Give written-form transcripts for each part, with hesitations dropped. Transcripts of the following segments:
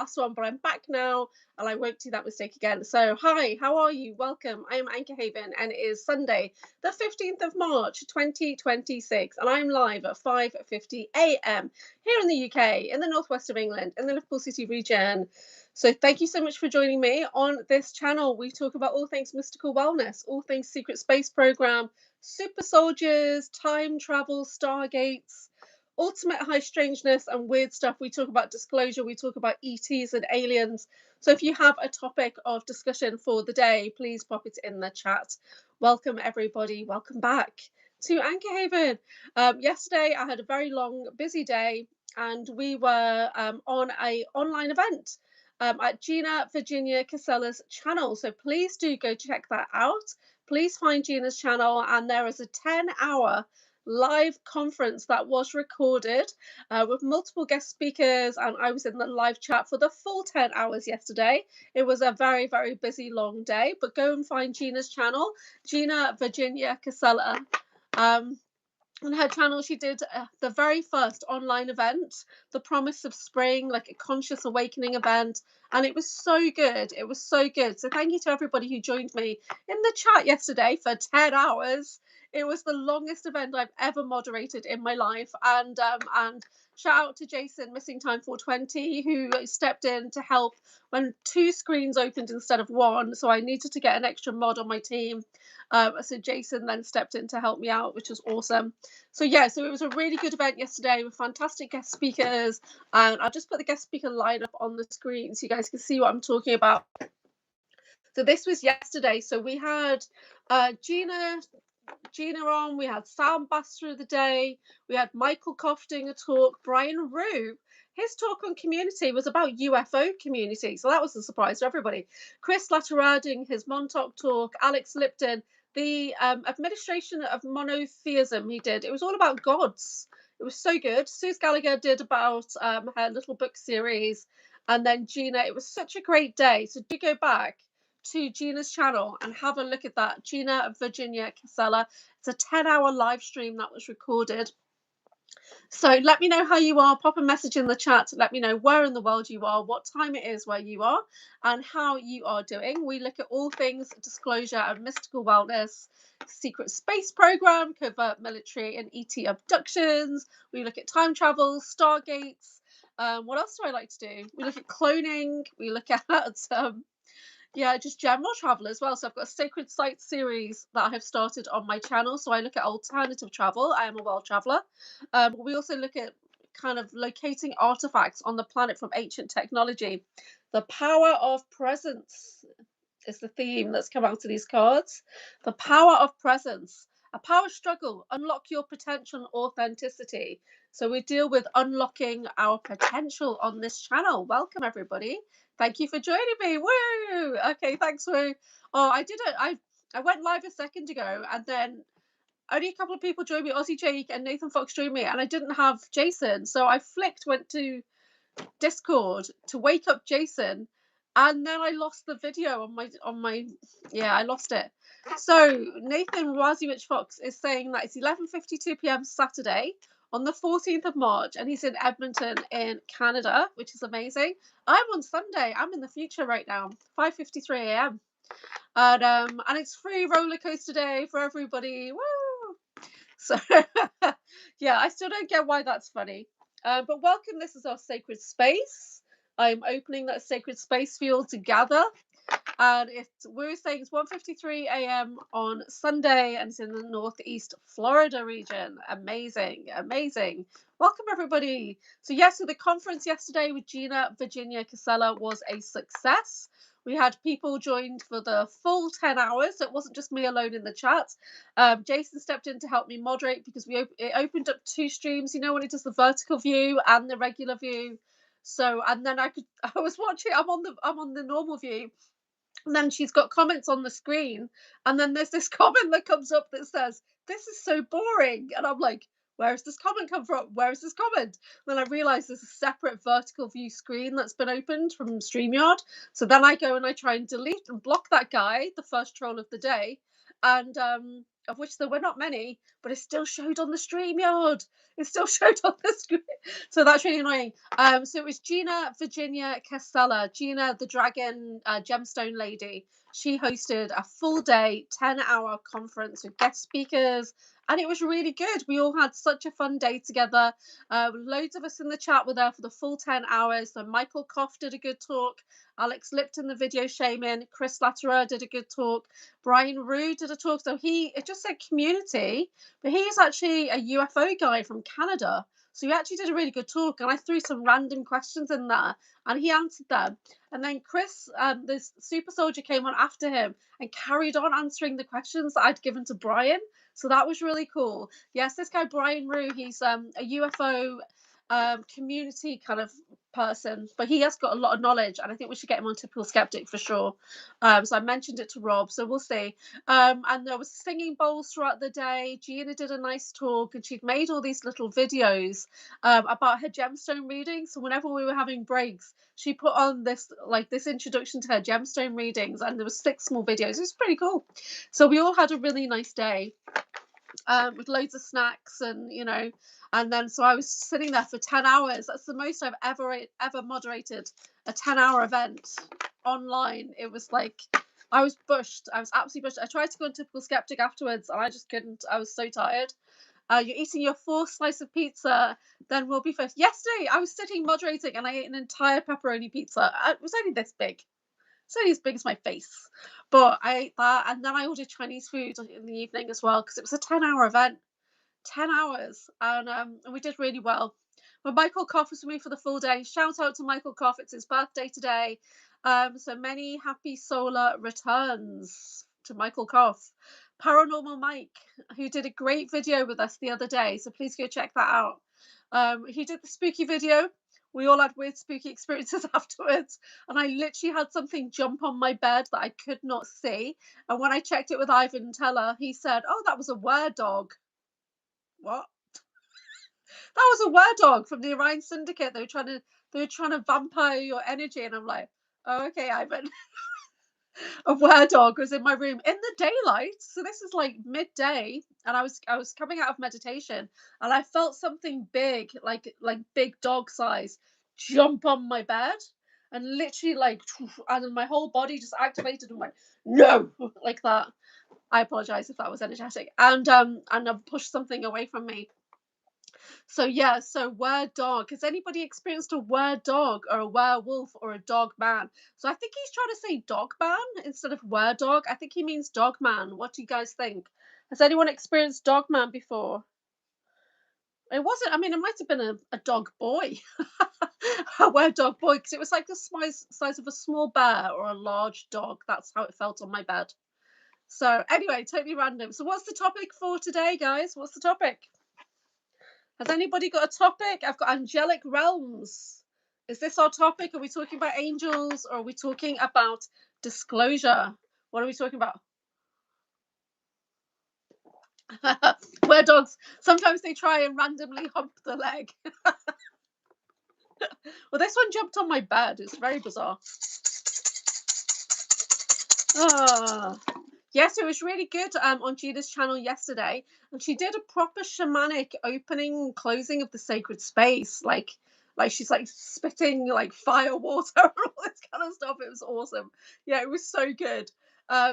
last one, but I'm back now and I won't do that mistake again. So, hi, how are you? Welcome. I am Anchorhaven and it is Sunday, the 15th of March, 2026, and I'm live at 5:50 a.m. here in the UK, in the northwest of England, in the Liverpool City region. So, thank you so much for joining me on this channel. We talk about all things mystical wellness, all things secret space program, super soldiers, time travel, stargates, ultimate high strangeness and weird stuff. We talk about disclosure, we talk about ETs and aliens. So if you have a topic of discussion for the day, please pop it in the chat. Welcome everybody, welcome back to Anchorhaven. Yesterday I had a very long busy day and we were on a online event at Gina Virginia Casella's channel, so please do go check that out. Please find Gina's channel, and there is a 10-hour live conference that was recorded with multiple guest speakers, and I was in the live chat for the full 10 hours yesterday. It was a very, very busy, long day, but go and find Gina's channel, Gina Virginia Casella. On her channel, she did the very first online event, The Promise of Spring, like a conscious awakening event. And it was so good. It was so good. So thank you to everybody who joined me in the chat yesterday for 10 hours. It was the longest event I've ever moderated in my life. And shout out to Jason, Missing Time 420, who stepped in to help when 2 screens opened instead of 1. So I needed to get an extra mod on my team. So Jason then stepped in to help me out, which was awesome. So yeah, so it was a really good event yesterday with fantastic guest speakers. And I'll just put the guest speaker lineup on the screen so you guys can see what I'm talking about. So this was yesterday. So we had Gina on, we had Sam Bass through the day, we had Michael Koff doing a talk, Brian Rue. His talk on community was about UFO community, so that was a surprise to everybody. Chris Latterer doing his Montauk talk, Alex Lipton, the administration of monotheism he did. It was all about gods. It was so good. Suze Gallagher did about her little book series, and then Gina. It was such a great day. So do go back to Gina's channel and have a look at that. Gina Virginia Casella. It's a 10-hour live stream that was recorded. So let me know how you are. Pop a message in the chat to let me know where in the world you are, what time it is where you are, and how you are doing. We look at all things disclosure and mystical wellness, secret space program, covert military and ET abductions. We look at time travel, stargates. What else do I like to do? We look at cloning. We look at yeah, just general travel as well. So I've got a sacred sites series that I have started on my channel. So I look at alternative travel. I am a world traveler. We also look at kind of locating artifacts on the planet from ancient technology. The power of presence is the theme that's come out of these cards. The power of presence. A power struggle. Unlock your potential and authenticity. So we deal with unlocking our potential on this channel. Welcome everybody. Thank you for joining me. Woo! Okay, thanks, Woo. Oh, I did it. I went live a second ago, and then only a couple of people joined me. Aussie Jake and Nathan Fox joined me, and I didn't have Jason, so I went to Discord to wake up Jason, and then I lost the video on my yeah, I lost it. So Nathan Razimich Fox is saying that it's 11:52 p.m. Saturday on the 14th of March, and he's in Edmonton in Canada, which is amazing. I'm on Sunday. I'm in the future right now, 5:53 a.m. And it's free roller coaster day for everybody. Woo! So yeah, I still don't get why that's funny. But welcome. This is our sacred space. I'm opening that sacred space for you all to gather. And we're saying it's 1:53 a.m. on Sunday, and it's in the Northeast Florida region. Amazing, amazing. Welcome everybody. So yes, so the conference yesterday with Gina Virginia Casella was a success. We had people joined for the full 10 hours. So it wasn't just me alone in the chat. Jason stepped in to help me moderate because it opened up 2 streams. You know, when it does the vertical view and the regular view. So, and then I was watching. I'm on the normal view. And then she's got comments on the screen, and then there's this comment that comes up that says, "This is so boring," and I'm like, where has this comment come from? Where is this comment? Then I realise there's a separate vertical view screen that's been opened from StreamYard. So then I go and I try and delete and block that guy, the first troll of the day, and of which there were not many, but it still showed on the StreamYard. It still showed on the screen. So that's really annoying. So it was Gina Virginia Castella, Gina the Dragon Gemstone Lady. She hosted a full day, 10-hour conference with guest speakers, and it was really good. We all had such a fun day together. Loads of us in the chat were there for the full 10 hours. So Michael Koff did a good talk. Alex Lipton, the video shaman. Chris Latterer did a good talk. Brian Rue did a talk. So it just said community, but he's actually a UFO guy from Canada. So he actually did a really good talk, and I threw some random questions in there, and he answered them. And then Chris, this super soldier, came on after him and carried on answering the questions that I'd given to Brian. So that was really cool. Yes, this guy Brian Rue, he's a UFO community kind of person, but he has got a lot of knowledge, and I think we should get him on Typical Skeptic for sure. So I mentioned it to Rob, so we'll see. And there was singing bowls throughout the day. Gina did a nice talk, and she'd made all these little videos about her gemstone readings. So whenever we were having breaks, she put on this introduction to her gemstone readings, and there was 6 small videos. It was pretty cool. So we all had a really nice day. With loads of snacks, and then so I was sitting there for 10 hours. That's the most I've ever moderated a 10-hour event online. It was like I was bushed. I was absolutely bushed. I tried to go on Typical Skeptic afterwards, and I just couldn't. I was so tired. You're eating your 4th slice of pizza, then we'll be first. Yesterday, I was sitting moderating, and I ate an entire pepperoni pizza. It was only this big. It's only as big as my face. But I ate that, and then I ordered Chinese food in the evening as well, because it was a 10-hour event. 10 hours, and we did really well. But Michael Koff was with me for the full day. Shout out to Michael Koff. It's his birthday today. So many happy solar returns to Michael Koff. Paranormal Mike, who did a great video with us the other day, so please go check that out. He did the spooky video. We all had weird spooky experiences afterwards, and I literally had something jump on my bed that I could not see. And when I checked it with Ivan Teller, he said, "Oh, that was a were dog." What? That was a were dog from the Orion Syndicate. They were trying to vampire your energy, and I'm like, oh, okay, Ivan. A were dog was in my room in the daylight. So this is like midday, and I was coming out of meditation, and I felt something big, like big dog size, jump on my bed, and literally and my whole body just activated and went no, like that. I apologize if that was energetic, and I pushed something away from me. So yeah, so were dog. Has anybody experienced a were dog or a werewolf or a dog man? So I think he's trying to say dog man instead of were dog. I think he means dog man. What do you guys think? Has anyone experienced dog man before? It wasn't. I mean, it might have been a dog boy, a were dog boy, because it was like the size of a small bear or a large dog. That's how it felt on my bed. So anyway, totally random. So what's the topic for today, guys? What's the topic? Has anybody got a topic? I've got angelic realms. Is this our topic? Are we talking about angels, or are we talking about disclosure? What are we talking about? Were dogs, sometimes they try and randomly hump the leg. Well, this one jumped on my bed. It's very bizarre. Yes, it was really good on Gina's channel yesterday, and she did a proper shamanic opening and closing of the sacred space, like she's like spitting like fire water and all this kind of stuff. It was awesome. Yeah, it was so good.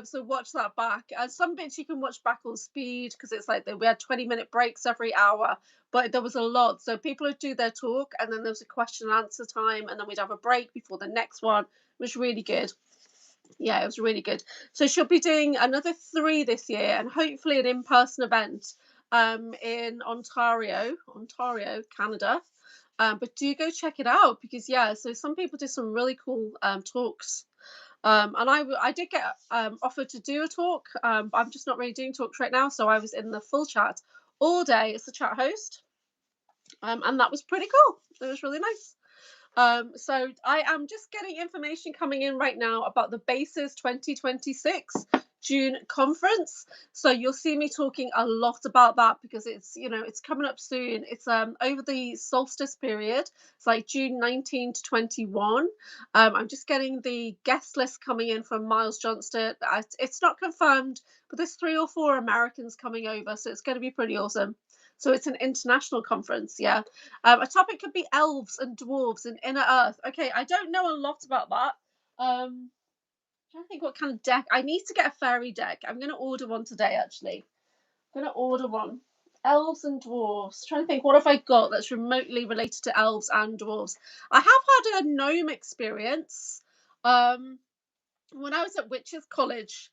So watch that back. Some bits you can watch back on speed, because it's like we had 20-minute breaks every hour, but there was a lot. So people would do their talk, and then there was a question and answer time, and then we'd have a break before the next one. It was really good. Yeah, it was really good. So she'll be doing another 3 this year, and hopefully an in-person event in Ontario, Canada. But do go check it out, because yeah, so some people did some really cool talks. And I did get offered to do a talk. I'm just not really doing talks right now, so I was in the full chat all day as the chat host. And that was pretty cool. It was really nice. So I am just getting information coming in right now about the Bases 2026 June conference. So you'll see me talking a lot about that because it's, it's coming up soon. It's over the solstice period. It's like June 19 to 21. I'm just getting the guest list coming in from Miles Johnston. It's not confirmed, but there's 3 or 4 Americans coming over, so it's going to be pretty awesome. So it's an international conference, yeah. A topic could be elves and dwarves and inner earth. Okay, I don't know a lot about that. I'm trying to think what kind of deck. I need to get a fairy deck. I'm going to order one today, actually. I'm going to order one. Elves and dwarves. Trying to think, what have I got that's remotely related to elves and dwarves? I have had a gnome experience. When I was at Witches College,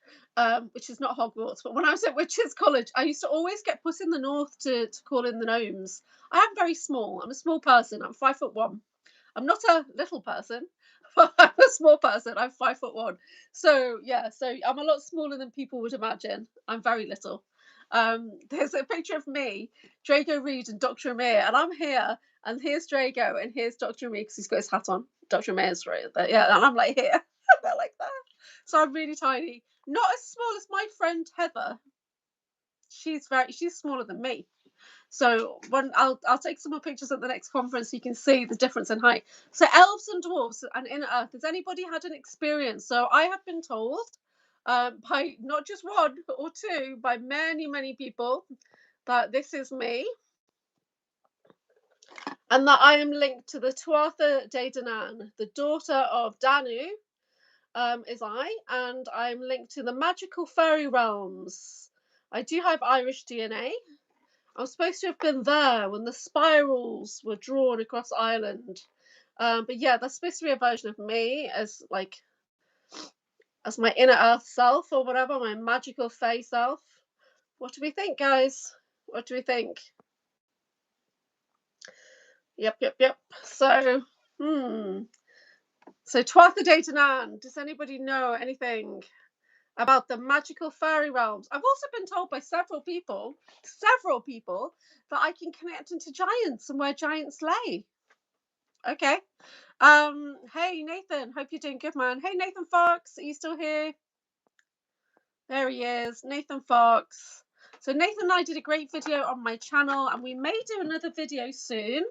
which is not Hogwarts, but when I was at Witches College, I used to always get put in the north to call in the gnomes. I am very small. I'm a small person. I'm 5'1". I'm not a little person, but I'm a small person. I'm 5'1". So yeah, so I'm a lot smaller than people would imagine. I'm very little. There's a picture of me, Drago Reed, and Dr. Amir, and I'm here, and here's Drago, and here's Dr. Amir because he's got his hat on. Dr. Amir's right there, yeah, and I'm like here. They're like that. So I'm really tiny. Not as small as my friend Heather. She's smaller than me. So when I'll take some more pictures at the next conference so you can see the difference in height. So elves and dwarves and inner earth. Has anybody had an experience? So I have been told by not just one or two, by many, many people that this is me. And that I am linked to the Tuatha De Danann, the daughter of Danu, is I, and I'm linked to the magical fairy realms. I do have Irish DNA. I'm supposed to have been there when the spirals were drawn across Ireland. But yeah, that's supposed to be a version of me as my inner earth self or whatever, my magical fae self. What do we think, guys? What do we think? Yep. So, So Tuatha De Danann, does anybody know anything about the magical fairy realms? I've also been told by several people, that I can connect into giants and where giants lay. Okay. Hey Nathan, hope you're doing good, man. Hey Nathan Fox, are you still here? There he is, Nathan Fox. So Nathan and I did a great video on my channel, and we may do another video soon.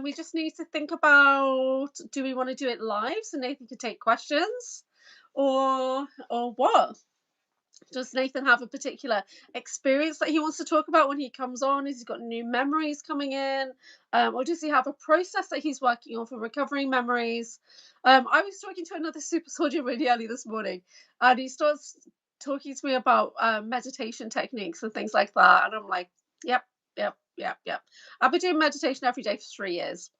We just need to think about, do we want to do it live so Nathan can take questions, or what? Does Nathan have a particular experience that he wants to talk about when he comes on? Has he got new memories coming in? Or does he have a process that he's working on for recovering memories? I was talking to another super soldier really early this morning, and he starts talking to me about meditation techniques and things like that. And I'm like, yep. I've been doing meditation every day for 3 years.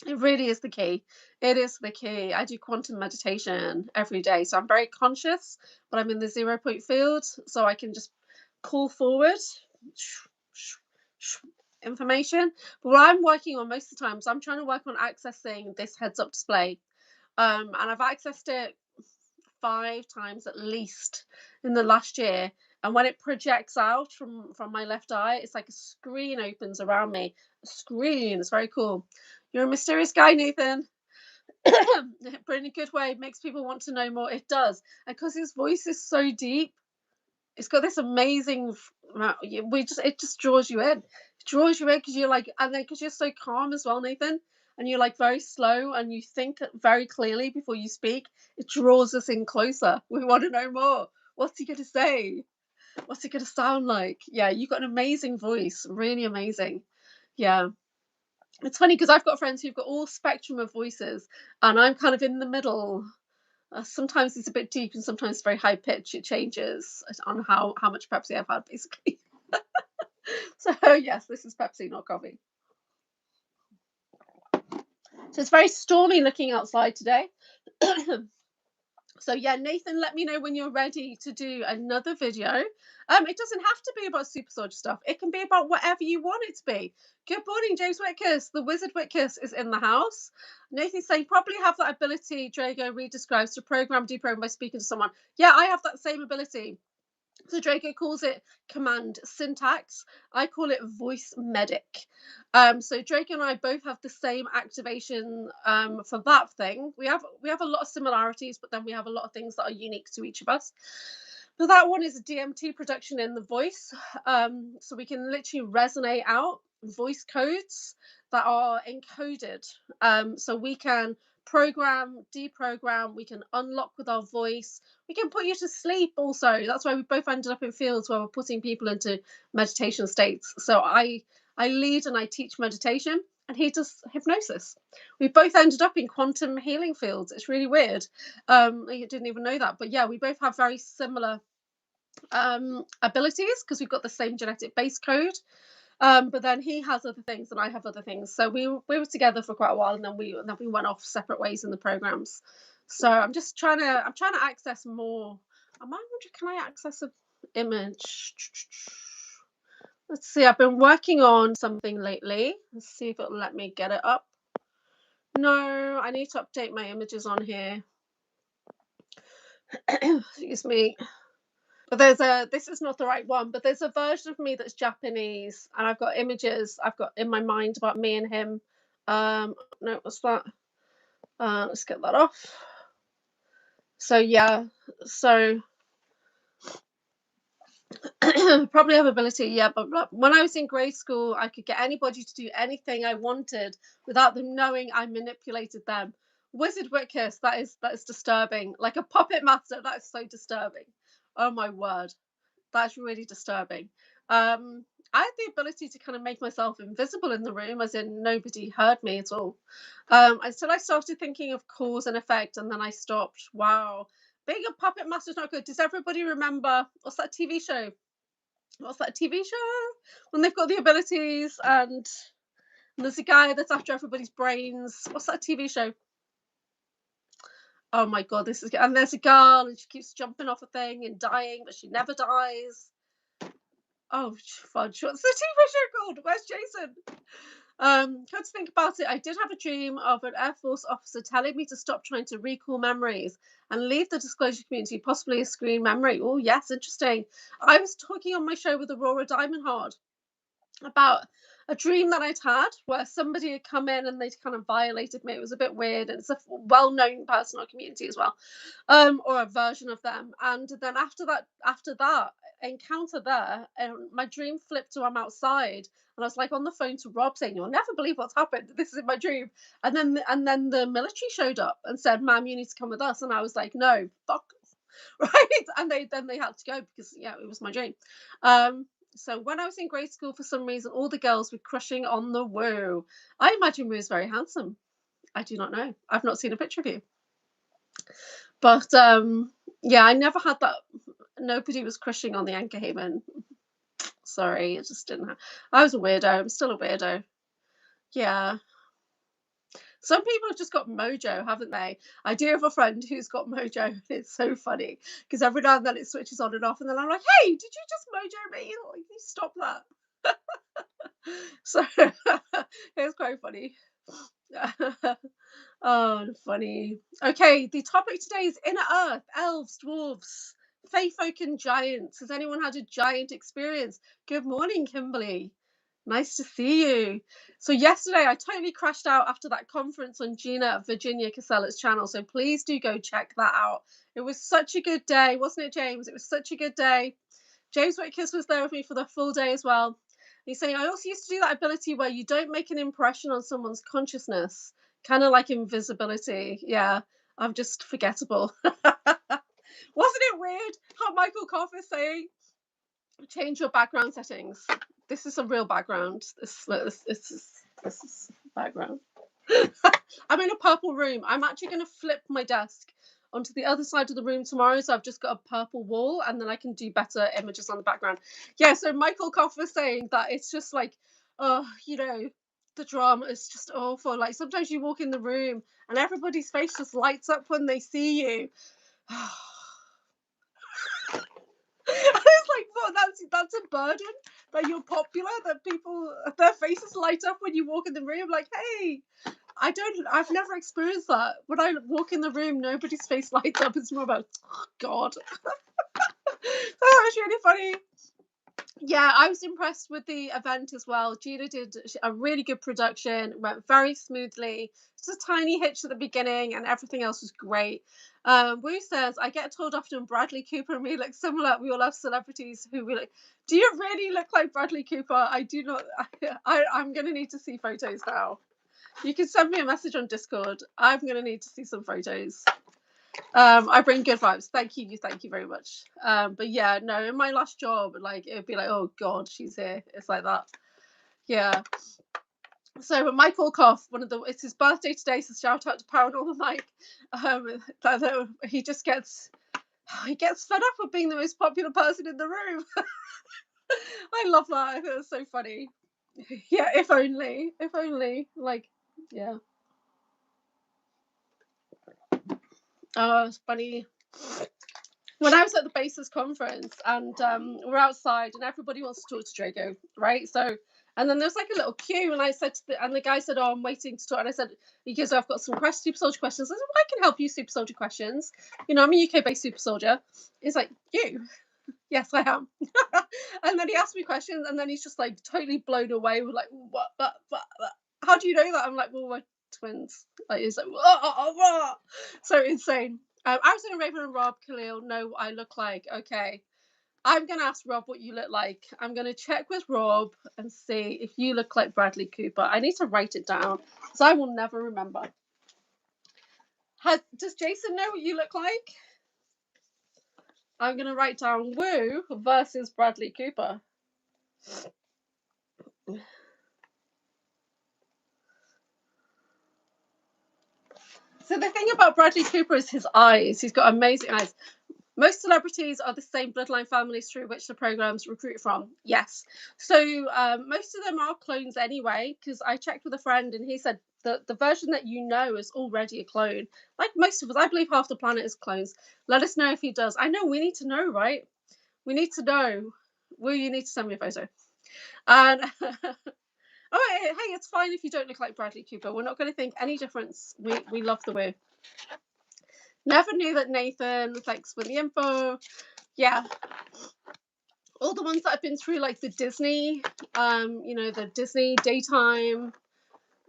It really is the key. It is the key. I do quantum meditation every day. So I'm very conscious, but I'm in the 0 point field. So I can just call forward information. But what I'm working on most of the time, so I'm trying to work on accessing this heads up display. And I've accessed it 5 times at least in the last year. And when it projects out from my left eye, it's like a screen opens around me. A screen. It's very cool. You're a mysterious guy, Nathan. But in a good way, makes people want to know more. It does. And because his voice is so deep, it's got this amazing, it just draws you in. It draws you in because you're like, and then because you're so calm as well, Nathan, and you're like very slow and you think very clearly before you speak, it draws us in closer. We want to know more. What's he going to say? What's it going to sound like? Yeah, you've got an amazing voice. Really amazing. Yeah. It's funny because I've got friends who've got all spectrum of voices, and I'm kind of in the middle. Sometimes it's a bit deep and sometimes very high pitch. It changes on how much Pepsi I've had, basically. So yes, this is Pepsi, not coffee. So it's very stormy looking outside today. So yeah, Nathan, let me know when you're ready to do another video. It doesn't have to be about super soldier stuff. It can be about whatever you want it to be. Good morning, James Whitkiss. The Wizard Whitkiss is in the house. Nathan's saying, probably have that ability, Drago Reed describes, to deprogram by speaking to someone. Yeah, I have that same ability. So Draco calls it command syntax. I call it voice medic. So Draco and I both have the same activation for that thing. We have a lot of similarities, but then we have a lot of things that are unique to each of us. But that one is a DMT production in the voice. So we can literally resonate out voice codes that are encoded. So we can program, deprogram, we can unlock with our voice. We can put you to sleep also. That's why we both ended up in fields where we're putting people into meditation states. So I lead and I teach meditation, and he does hypnosis. We both ended up in quantum healing fields. It's really weird. I didn't even know that. But yeah, we both have very similar abilities because we've got the same genetic base code. But then he has other things and I have other things. So we were together for quite a while, and then we went off separate ways in the programs. So I'm trying to access more. I wonder, can I access an image? Let's see. I've been working on something lately. Let's see if it'll let me get it up. No, I need to update my images on here. Excuse me. But this is not the right one, but there's a version of me that's Japanese, and I've got images I've got in my mind about me and him. No, what's that? Let's get that off. So yeah, so probably have ability, yeah, but when I was in grade school, I could get anybody to do anything I wanted without them knowing I manipulated them. Wizard Wickus, that is disturbing. Like a puppet master, that is so disturbing. Oh my word. That's really disturbing. I had the ability to kind of make myself invisible in the room, as in nobody heard me at all. Until I started thinking of cause and effect, and then I stopped. Wow. Being a puppet master is not good. Does everybody remember, what's that TV show? What's that TV show? When they've got the abilities and there's a guy that's after everybody's brains. What's that TV show? Oh my God, and there's a girl and she keeps jumping off a thing and dying, but she never dies. Oh, fudge. What's the TV show called? Where's Jason? Come to think about it, I did have a dream of an Air Force officer telling me to stop trying to recall memories and leave the disclosure community, possibly a screen memory. Oh, yes, interesting. I was talking on my show with Aurora Diamondhard about a dream that I'd had where somebody had come in and they'd kind of violated me. It was a bit weird. And it's a well-known person in our community as well, or a version of them. And then after that encounter there, my dream flipped to I'm outside, and I was like on the phone to Rob saying, "You'll never believe what's happened. This is in my dream." And then the military showed up and said, "Ma'am, you need to come with us." And I was like, "No, fuck." Right. And they had to go because yeah, it was my dream. So when I was in grade school, for some reason, all the girls were crushing on the Woo. I imagine Woo is very handsome. I do not know. I've not seen a picture of you. But yeah, I never had that. Nobody was crushing on the Anchorhaven. Sorry, it just didn't. I was a weirdo. I'm still a weirdo. Yeah. Some people have just got mojo, haven't they? I do have a friend who's got mojo. It's so funny because every now and then it switches on and off, and then I'm like, "Hey, did you just mojo me? Like, you stop that." So it's quite funny. Oh, funny. Okay, the topic today is inner earth, elves, dwarves, fae folk, and giants. Has anyone had a giant experience? Good morning, Kimberly. Nice to see you. So yesterday I totally crashed out after that conference on Gina Virginia Casella's channel. So please do go check that out. It was such a good day, wasn't it, James? It was such a good day. James Whitkiss was there with me for the full day as well. He's saying, I also used to do that ability where you don't make an impression on someone's consciousness, kind of like invisibility. Yeah, I'm just forgettable. Wasn't it weird how Michael Koff is saying, change your background settings? This is a real background. This is background. I'm in a purple room. I'm actually going to flip my desk onto the other side of the room tomorrow, so I've just got a purple wall, and then I can do better images on the background. Yeah, so Michael Koff was saying that it's just like, you know, the drama is just awful. Like sometimes you walk in the room and everybody's face just lights up when they see you. It's like, well, that's a burden that you're popular, that people, their faces light up when you walk in the room. Like, hey, I've never experienced that. When I walk in the room, nobody's face lights up. It's more about, oh, God. Oh, it's really funny. Yeah, I was impressed with the event as well. Gina did a really good production, went very smoothly. Just a tiny hitch at the beginning, and everything else was great. Wu says, I get told often Bradley Cooper and me look similar. We all have celebrities who we like. Do you really look like Bradley Cooper? I do not. I'm going to need to see photos now. You can send me a message on Discord. I'm going to need to see some photos. I bring good vibes. Thank you very much. But yeah, no, in my last job, like it'd be like, oh god, she's here. It's like that. Yeah. So Michael Koff, it's his birthday today, so shout out to Paranormal Mike. He just gets fed up of being the most popular person in the room. I love that. I think it's so funny. Yeah, if only. Like, yeah. Oh, it's funny. When I was at the Basis conference, and we're outside and everybody wants to talk to Drago, right? So, and then there's like a little queue, and I said and the guy said, oh, I'm waiting to talk. And I said, he goes, I've got some super soldier questions. I said, well, I can help you super soldier questions. You know, I'm a UK based super soldier. He's like, you? Yes, I am. And then he asked me questions, and then he's just like totally blown away with like, what? How do you know that? I'm like, well, we're twins. Like, he's like, whoa. So insane. I was in a Raven and Rob Khalil know what I look like. Okay. I'm going to ask Rob what you look like. I'm going to check with Rob and see if you look like Bradley Cooper. I need to write it down because I will never remember. Does Jason know what you look like? I'm going to write down Wu versus Bradley Cooper. So the thing about Bradley Cooper is his eyes. He's got amazing eyes. Most celebrities are the same bloodline families through which the programs recruit from. Yes. So most of them are clones anyway, because I checked with a friend and he said that the version that you know is already a clone. Like most of us, I believe half the planet is clones. Let us know if he does. I know we need to know, right? We need to know. Will you need to send me a photo? And oh, hey, it's fine if you don't look like Bradley Cooper. We're not going to think any difference. We love the Woo. Never knew that, Nathan. Thanks for the info. Yeah. All the ones that I've been through, like the Disney, the Disney daytime,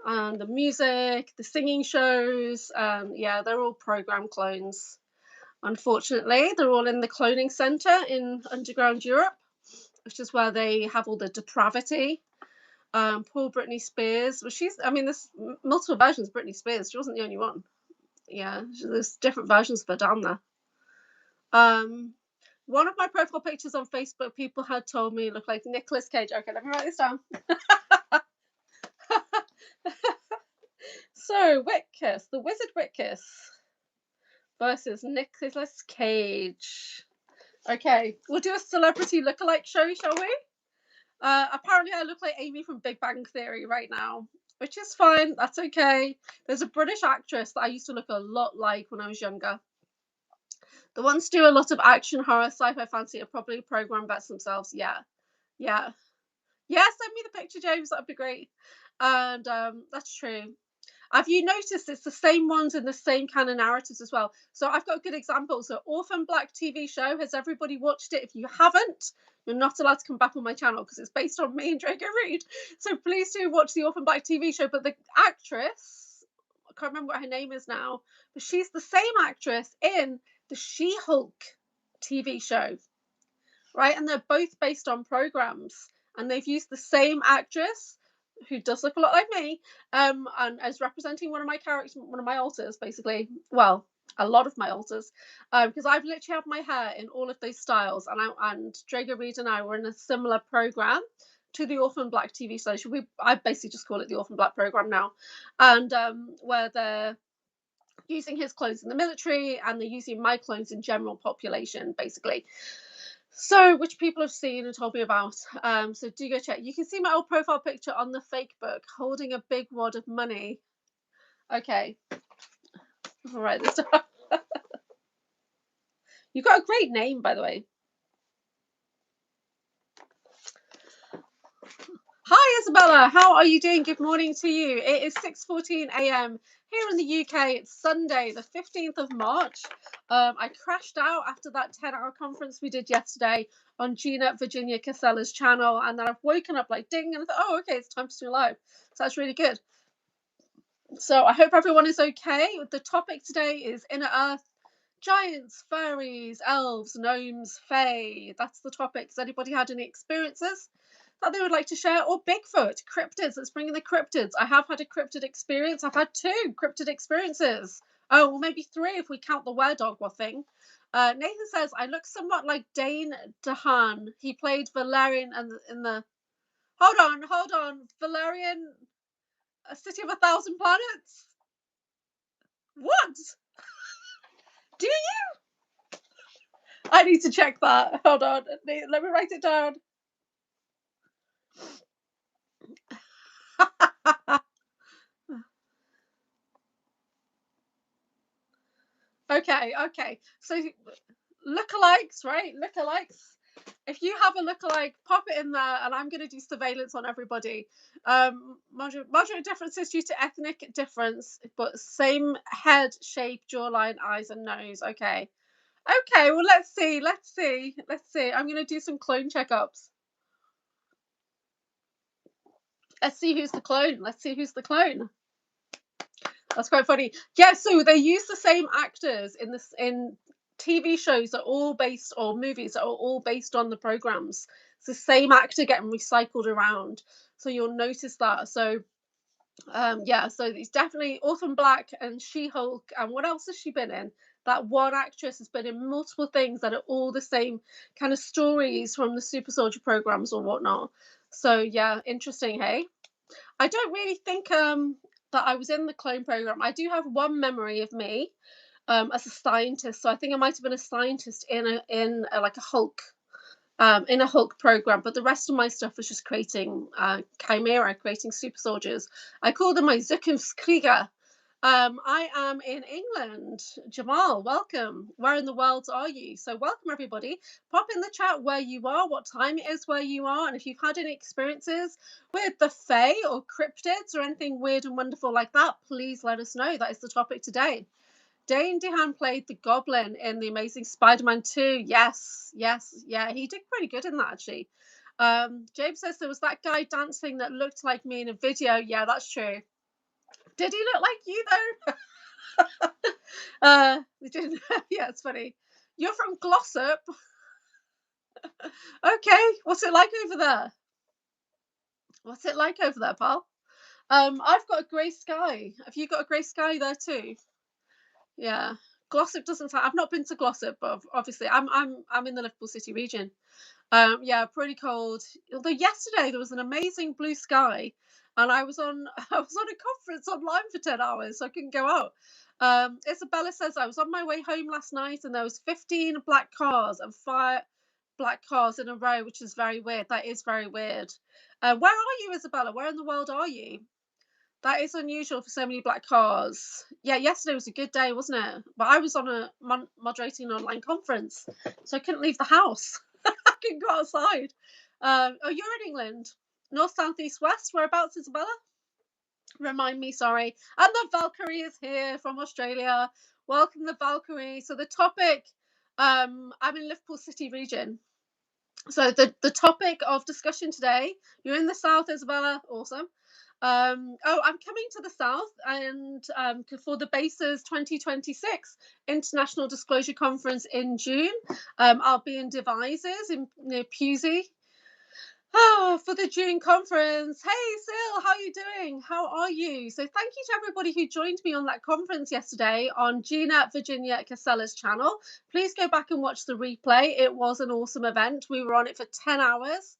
the music, the singing shows, yeah, they're all program clones. Unfortunately, they're all in the cloning center in underground Europe, which is where they have all the depravity. Poor Britney Spears. Well, there's multiple versions of Britney Spears. She wasn't the only one. Yeah, there's different versions of her down there. One of my profile pictures on Facebook, people had told me looked like Nicolas Cage. Okay, let me write this down. So, Witkiss, the Wizard Witkiss versus Nicolas Cage. Okay, we'll do a celebrity lookalike show, shall we? Apparently, I look like Amy from Big Bang Theory right now, which is fine. That's okay. There's a British actress that I used to look a lot like when I was younger. The ones who do a lot of action, horror, sci-fi, fantasy are probably program vets themselves. Yeah. Send me the picture, James. That'd be great. And that's true. Have you noticed it's the same ones in the same kind of narratives as well? So I've got a good example. So Orphan Black TV show. Has everybody watched it? If you haven't, you're not allowed to come back on my channel because it's based on me and Draco Reed. So please do watch the Orphan Black TV show. But the actress, I can't remember what her name is now, but she's the same actress in the She-Hulk TV show, right? And they're both based on programs, and they've used the same actress who does look a lot like me, and as representing one of my characters, one of my alters, basically. Well, a lot of my alters, because I've literally had my hair in all of those styles, and Drago Reed and I were in a similar program to the Orphan Black TV show. I basically just call it the Orphan Black program now, and where they're using his clones in the military and they're using my clones in general population, basically. So, which people have seen and told me about. So do go check. You can see my old profile picture on the fake book holding a big wad of money. Okay. I'll write this down. You've got a great name, by the way. Hi, Isabella. How are you doing? Good morning to you. It is 6:14 a.m. here in the UK. It's Sunday, the 15th of March. I crashed out after that 10-hour conference we did yesterday on Gina Virginia Casella's channel, and then I've woken up like ding, and I thought, oh, okay, it's time to do live. So that's really good. So I hope everyone is okay. The topic today is Inner Earth. Giants, fairies, elves, gnomes, fae. That's the topic. Has anybody had any experiences that they would like to share? Or Bigfoot, cryptids. Let's bring in the cryptids. I have had a cryptid experience. I've had 2 cryptid experiences. Oh, well, maybe 3 if we count the were-dog thing. Nathan says, I look somewhat like Dane DeHaan. He played Valerian in the... Hold on. Valerian, A City of a Thousand Planets? What? Do you? I need to check that. Hold on. Let me write it down. Okay. So lookalikes, right? Lookalikes. If you have a lookalike, pop it in there, and I'm going to do surveillance on everybody. Moderate differences due to ethnic difference, but same head shape, jawline, eyes, and nose. Okay. Well, let's see. I'm going to do some clone checkups. Let's see who's the clone. That's quite funny. Yeah, so they use the same actors in TV shows that are all based, or movies that are all based on the programs. It's the same actor getting recycled around. So you'll notice that. So so it's definitely Orphan Black and She-Hulk. And what else has she been in? That one actress has been in multiple things that are all the same kind of stories from the Super Soldier programs or whatnot. So yeah, interesting, hey? I don't really think that I was in the clone program. I do have one memory of me as a scientist. So I think I might have been a scientist in like a Hulk in a Hulk program. But the rest of my stuff was just creating chimera, creating super soldiers. I call them my Zukunftskrieger. I am in England. Jamal, welcome. Where in the world are you? So welcome everybody. Pop in the chat where you are, what time it is where you are, and if you've had any experiences with the Fae or cryptids or anything weird and wonderful like that, please let us know. That is the topic today. Dane DeHaan played the Goblin in the Amazing Spider-Man 2. Yes, yeah, he did pretty good in that actually. James says there was that guy dancing that looked like me in a video. Yeah, that's true. Did he look like you though? We didn't. Yeah, it's funny. You're from Glossop. Okay, what's it like over there? Pal? I've got a grey sky. Have you got a grey sky there too? Yeah. Glossop doesn't sound. I've not been to Glossop, but obviously I'm in the Liverpool City region. Yeah, pretty cold. Although yesterday there was an amazing blue sky, and I was on a conference online for 10 hours, so I couldn't go out. Isabella says I was on my way home last night, and there was 15 black cars and 5 black cars in a row, which is very weird. That is very weird. Where are you, Isabella? Where in the world are you? That is unusual for so many black cars. Yeah, yesterday was a good day, wasn't it? But I was on a moderating an online conference, so I couldn't leave the house. I couldn't go outside. Oh, you're in England. North, south, east, west. Whereabouts, Isabella? Remind me, sorry. And the Valkyrie is here from Australia. Welcome, the Valkyrie. So the topic, I'm in Liverpool City region. So the topic of discussion today, you're in the south, Isabella. Awesome. I'm coming to the south, and for the BASES 2026 International Disclosure Conference in June. I'll be in Devizes near Pewsey. For the June conference. Hey Sil, how are you doing? How are you? So thank you to everybody who joined me on that conference yesterday on Gina Virginia Casella's channel. Please go back and watch the replay. It was an awesome event. We were on it for 10 hours.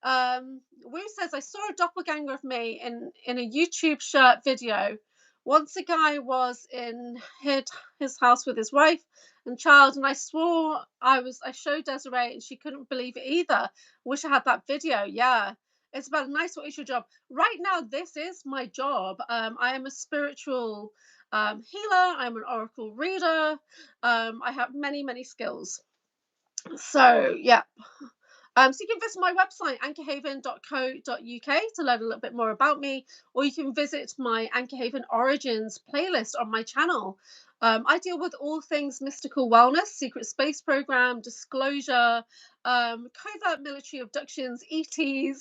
Wu says, I saw a doppelganger of me in a YouTube shirt video. Once a guy was in his house with his wife and child, and I swore I showed Desiree and she couldn't believe it either. Wish I had that video. Yeah, it's about a nice, what is your job? Right now, this is my job. I am a spiritual healer. I'm an oracle reader. I have many skills. So yeah. So you can visit my website, anchorhaven.co.uk, to learn a little bit more about me, or you can visit my Anchorhaven Origins playlist on my channel. I deal with all things mystical wellness, secret space program, disclosure, covert military abductions, ETs, and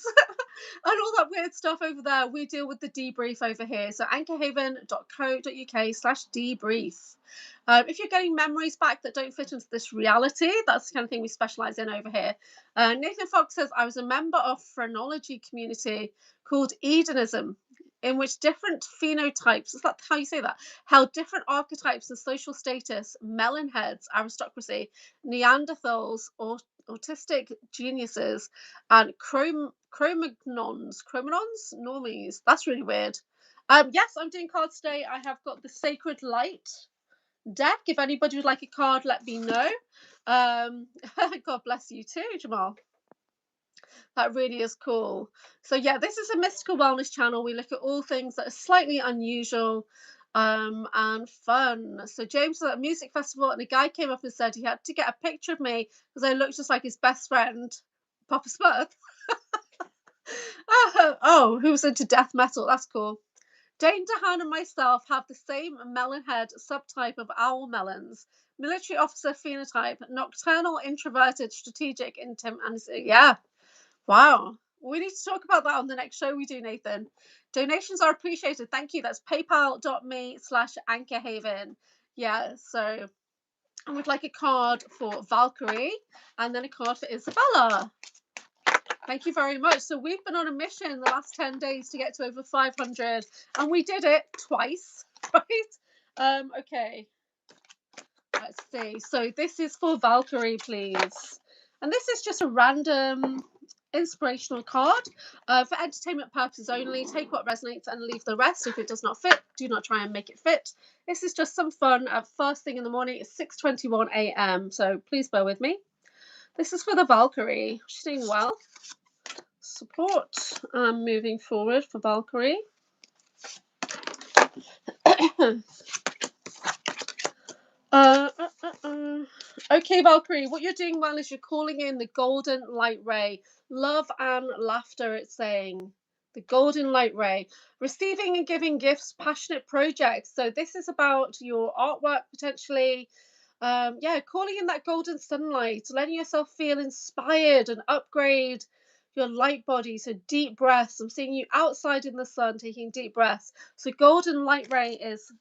all that weird stuff over there. We deal with the debrief over here. So anchorhaven.co.uk/debrief. If you're getting memories back that don't fit into this reality, that's the kind of thing we specialize in over here. Nathan Fox says, I was a member of phrenology community called Edenism, in which different phenotypes, is that how you say that? Held different archetypes and social status, melon heads, aristocracy, Neanderthals, or autistic geniuses, and chromagnons, normies. That's really weird. Yes, I'm doing cards today. I have got the Sacred Light deck. If anybody would like a card, let me know. God bless you too, Jamal. That really is cool. So yeah, this is a mystical wellness channel. We look at all things that are slightly unusual and fun. So James was at a music festival and a guy came up and said he had to get a picture of me because I looked just like his best friend, Papa Smurf. Oh, who was into death metal. That's cool. Dane DeHaan and myself have the same melon head subtype of owl melons. Military officer phenotype, nocturnal, introverted, strategic, and yeah. Wow. We need to talk about that on the next show we do, Nathan. Donations are appreciated. Thank you. That's paypal.me/Anchorhaven. Yeah, so I would like a card for Valkyrie and then a card for Isabella. Thank you very much. So we've been on a mission the last 10 days to get to over 500, and we did it twice, right? Okay. Let's see. So this is for Valkyrie, please. And this is just a random inspirational card for entertainment purposes only. Take what resonates and leave the rest. If it does not fit, do not try and make it fit. This is just some fun at first thing in the morning. It's 6:21 a.m. So please bear with me. This is for the Valkyrie. She's doing well. Support moving forward for Valkyrie. Okay, Valkyrie, what you're doing well is you're calling in the golden light ray. Love and laughter, it's saying. The golden light ray. Receiving and giving gifts, passionate projects. So this is about your artwork potentially. Yeah, calling in that golden sunlight, letting yourself feel inspired and upgrade your light body. So deep breaths. I'm seeing you outside in the sun taking deep breaths. So golden light ray is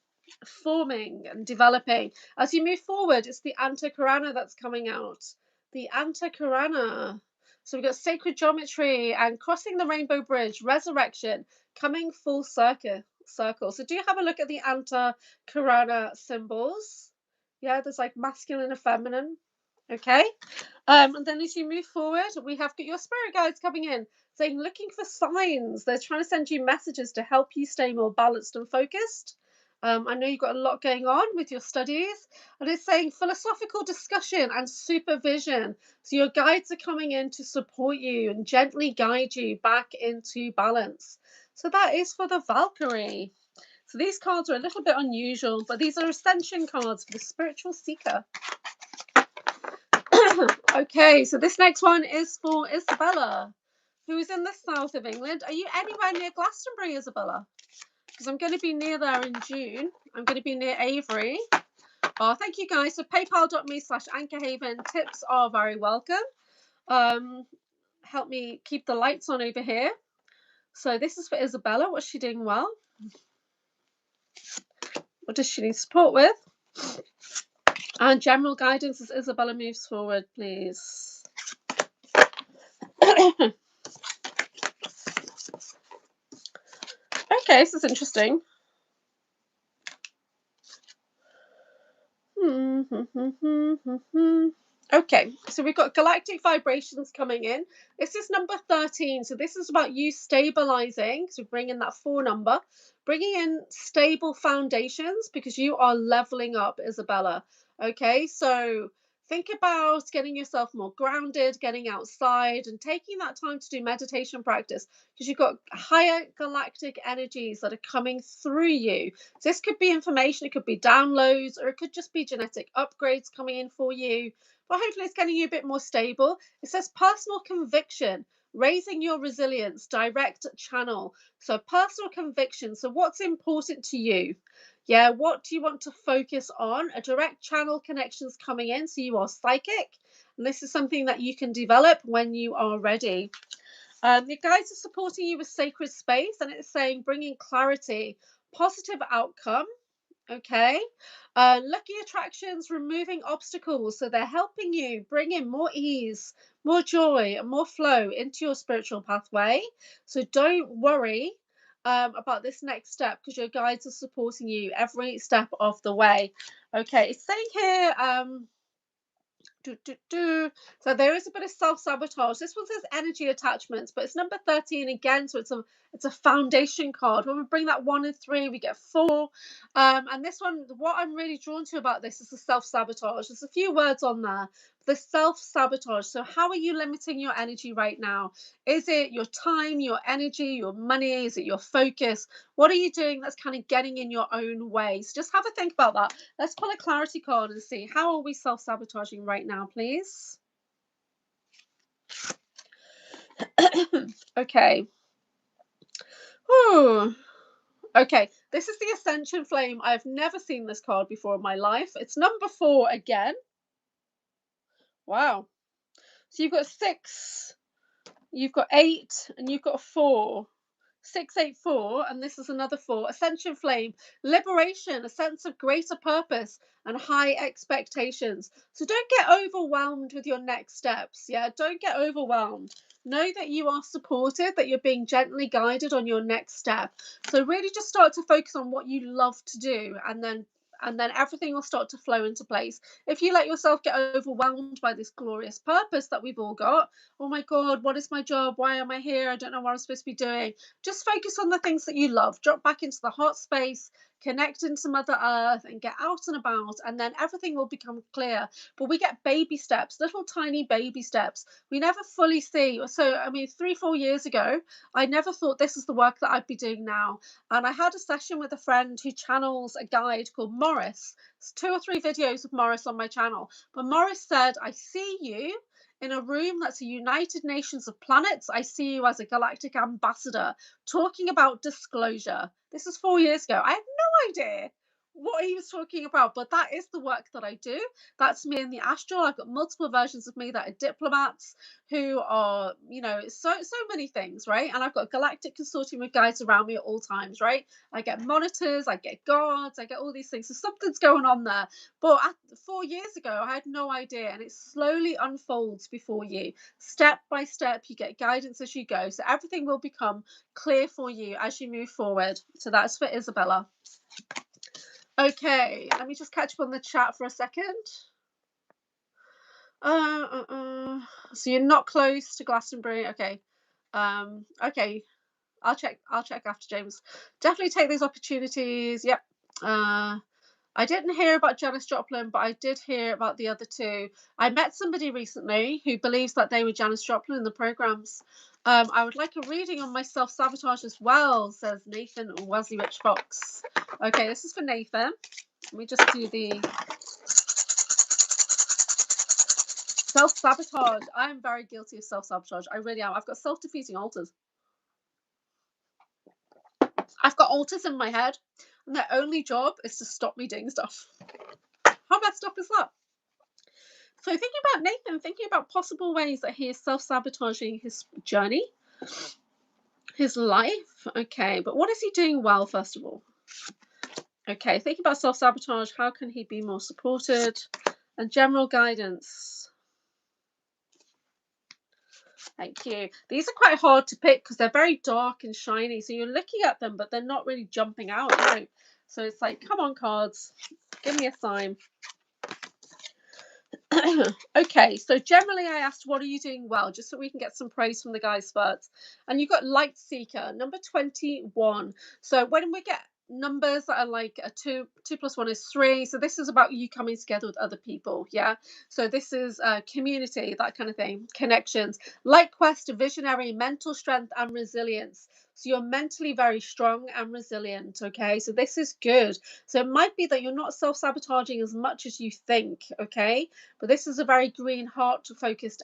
forming and developing. As you move forward, it's the Anchorhaven that's coming out. The Anchorhaven. So we've got sacred geometry and crossing the rainbow bridge, resurrection, coming full circle. So do you have a look at the Anchorhaven symbols? Yeah, there's like masculine and feminine. Okay. And then as you move forward, we have got your spirit guides coming in saying, looking for signs. They're trying to send you messages to help you stay more balanced and focused. I know you've got a lot going on with your studies, and it's saying philosophical discussion and supervision. So your guides are coming in to support you and gently guide you back into balance. So that is for the Valkyrie. So these cards are a little bit unusual, but these are ascension cards for the spiritual seeker. Okay, so this next one is for Isabella, who is in the south of England. Are you anywhere near Glastonbury, Isabella? Because I'm going to be near there in June. I'm going to be near Avery. Oh, thank you guys. So paypal.me/Anchorhaven. Tips are very welcome. Help me keep the lights on over here. So this is for Isabella. What's she doing well? What does she need support with? And general guidance as Isabella moves forward, please. Okay, this is interesting. Okay, so we've got galactic vibrations coming in. This is number 13. So this is about you stabilizing. So bring in that 4 number, bringing in stable foundations because you are leveling up, Isabella. Okay, so Think about getting yourself more grounded, getting outside, and taking that time to do meditation practice because you've got higher galactic energies that are coming through you. So this could be information, it could be downloads, or it could just be genetic upgrades coming in for you. But hopefully, it's getting you a bit more stable. It says personal conviction, raising your resilience, direct channel. So, personal conviction. So, what's important to you? Yeah, what do you want to focus on? A direct channel connections coming in. So you are psychic. And this is something that you can develop when you are ready. The guides are supporting you with sacred space, and it's saying bringing clarity, positive outcome. Okay. Lucky attractions, removing obstacles. So they're helping you bring in more ease, more joy, and more flow into your spiritual pathway. So don't worry about this next step because your guides are supporting you every step of the way. Okay. It's saying here, so there is a bit of self-sabotage. This one says energy attachments, but it's number 13 again, so it's a foundation card. When we bring that 1 and 3, we get 4. And this one, what I'm really drawn to about this is the self-sabotage. There's a few words on there. The self-sabotage. So how are you limiting your energy right now? Is it your time, your energy, your money? Is it your focus? What are you doing that's kind of getting in your own way? So just have a think about that. Let's pull a clarity card and see, how are we self-sabotaging right now, please? Okay. Whew. Okay, this is the Ascension Flame. I've never seen this card before in my life. It's number 4 again. Wow. So you've got 6, you've got 8, and you've got 4. 684, and this is another 4. Ascension Flame, liberation, a sense of greater purpose, and high expectations. So don't get overwhelmed with your next steps. Yeah, don't get overwhelmed. Know that you are supported, that you're being gently guided on your next step. So really just start to focus on what you love to do, and then everything will start to flow into place. If you let yourself get overwhelmed by this glorious purpose that we've all got, oh my God, what is my job? Why am I here? I don't know what I'm supposed to be doing. Just focus on the things that you love. Drop back into the hot space, connect into Mother Earth, and get out and about, and then everything will become clear. But we get baby steps, little tiny baby steps. We never fully see. So, I mean, 3-4 years ago, I never thought this is the work that I'd be doing now. And I had a session with a friend who channels a guide called Morris. It's 2 or 3 videos of Morris on my channel. But Morris said, I see you in a room that's a United Nations of planets. I see you as a galactic ambassador talking about disclosure. This is 4 years ago. I had no idea what he was talking about, but that is the work that I do. That's me in the astral. I've got multiple versions of me that are diplomats who are, so many things, right? And I've got a galactic consortium with guides around me at all times, right? I get monitors, I get guards, I get all these things. So something's going on there. But 4 years ago, I had no idea, and it slowly unfolds before you. Step by step, you get guidance as you go. So everything will become clear for you as you move forward. So that's for Isabella. Okay, let me just catch up on the chat for a second. So you're not close to Glastonbury. Okay. Okay. I'll check after James. Definitely take these opportunities. Yep. I didn't hear about Janis Joplin, but I did hear about the other 2. I met somebody recently who believes that they were Janis Joplin in the programs. I would like a reading on my self-sabotage as well, says Nathan Wazzy Fox. Okay, this is for Nathan. Let me just do the self-sabotage. I'm very guilty of self-sabotage. I really am. I've got self-defeating altars. I've got altars in my head, and their only job is to stop me doing stuff. How messed up is that? So thinking about Nathan, thinking about possible ways that he is self-sabotaging his journey, his life. Okay, but what is he doing well, first of all? Okay, thinking about self-sabotage, how can he be more supported? And general guidance. Thank you. These are quite hard to pick because they're very dark and shiny. So you're looking at them, but they're not really jumping out. So it's like, come on, cards, give me a sign. Okay, so generally I asked, what are you doing well? Just so we can get some praise from the guys first. And you've got Light Seeker, number 21. So when we get numbers that are like a 2 plus 1 is 3. So this is about you coming together with other people. Yeah. So this is community, that kind of thing, connections. Light quest, visionary, mental strength and resilience. So you're mentally very strong and resilient. Okay, so this is good. So it might be that you're not self-sabotaging as much as you think. Okay, but this is a very green heart focused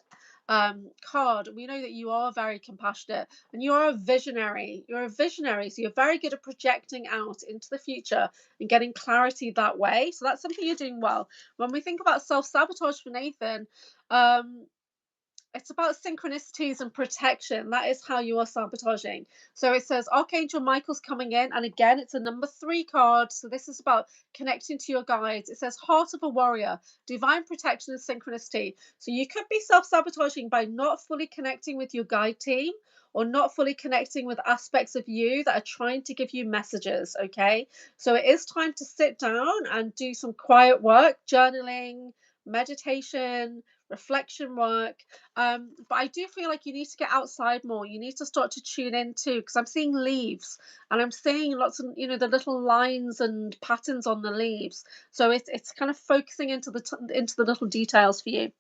card. We know that you are very compassionate and you are a visionary. You're a visionary, so you're very good at projecting out into the future and getting clarity that way. So that's something you're doing well. When we think about self-sabotage for Nathan, it's about synchronicities and protection. That is how you are sabotaging. So it says Archangel Michael's coming in, and again, it's a number 3 card. So this is about connecting to your guides. It says Heart of a Warrior, divine protection and synchronicity. So you could be self-sabotaging by not fully connecting with your guide team, or not fully connecting with aspects of you that are trying to give you messages. Okay, so it is time to sit down and do some quiet work, journaling, meditation, reflection work. But I do feel like you need to get outside more. You need to start to tune in too, because I'm seeing leaves and I'm seeing lots of, the little lines and patterns on the leaves. So it's kind of focusing into the little details for you.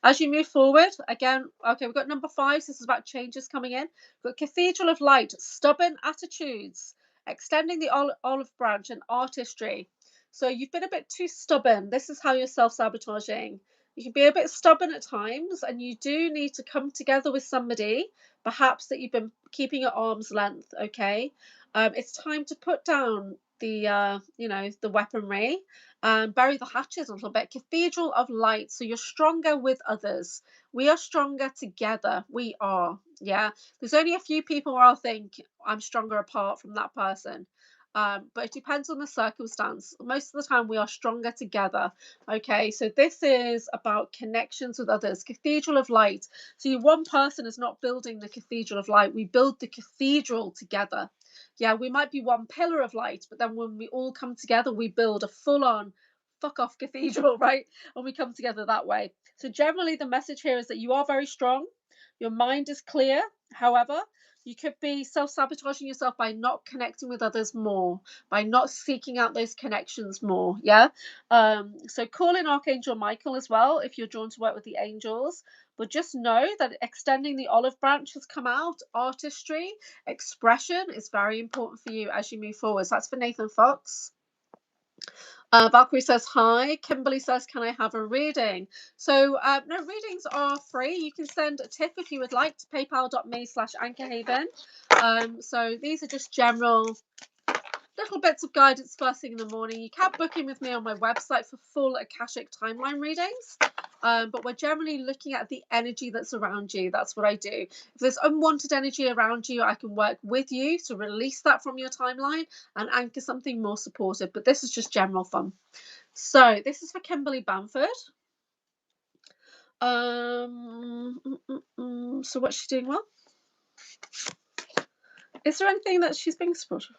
As you move forward, again, okay, we've got number 5. So this is about changes coming in. We've got Cathedral of Light, stubborn attitudes, extending the olive branch and artistry. So you've been a bit too stubborn. This is how you're self-sabotaging. You can be a bit stubborn at times, and you do need to come together with somebody, perhaps that you've been keeping at arm's length. Okay, it's time to put down the weaponry, and bury the hatches a little bit. Cathedral of Light. So you're stronger with others. We are stronger together. We are. Yeah. There's only a few people where I'll think I'm stronger apart from that person. But it depends on the circumstance. Most of the time, we are stronger together. Okay, so this is about connections with others. Cathedral of Light. So one person is not building the Cathedral of Light. We build the cathedral together. Yeah, we might be one pillar of light, but then when we all come together, we build a full-on fuck off cathedral, right? And we come together that way. So generally, the message here is that you are very strong. Your mind is clear. However, you could be self-sabotaging yourself by not connecting with others more, by not seeking out those connections more. Yeah. So call in Archangel Michael as well if you're drawn to work with the angels. But just know that extending the olive branch has come out. Artistry, expression is very important for you as you move forward. So that's for Nathan Fox. Valkyrie says hi. Kimberly says, can I have a reading? So no, readings are free. You can send a tip if you would like to paypal.me/Anchorhaven. So these are just general little bits of guidance first thing in the morning. You can book in with me on my website for full Akashic timeline readings. But we're generally looking at the energy that's around you. That's what I do. If there's unwanted energy around you, I can work with you to release that from your timeline and anchor something more supportive. But this is just general fun. So this is for Kimberly Bamford. So what's she doing well? Is there anything that she's being supportive?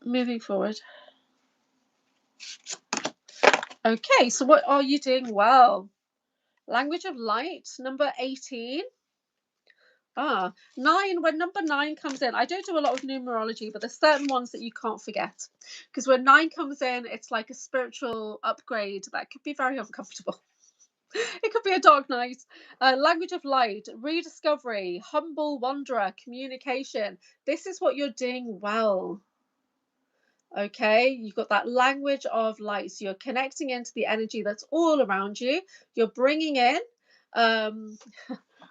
Moving forward. Okay, so what are you doing well? Language of Light, number 18. 9. When number 9 comes in, I don't do a lot of numerology, but there's certain ones that you can't forget. Because when 9 comes in, it's like a spiritual upgrade that could be very uncomfortable. It could be a dark night. Language of Light, rediscovery, humble wanderer, communication. This is what you're doing well. Okay, you've got that language of light. So you're connecting into the energy that's all around you. You're bringing in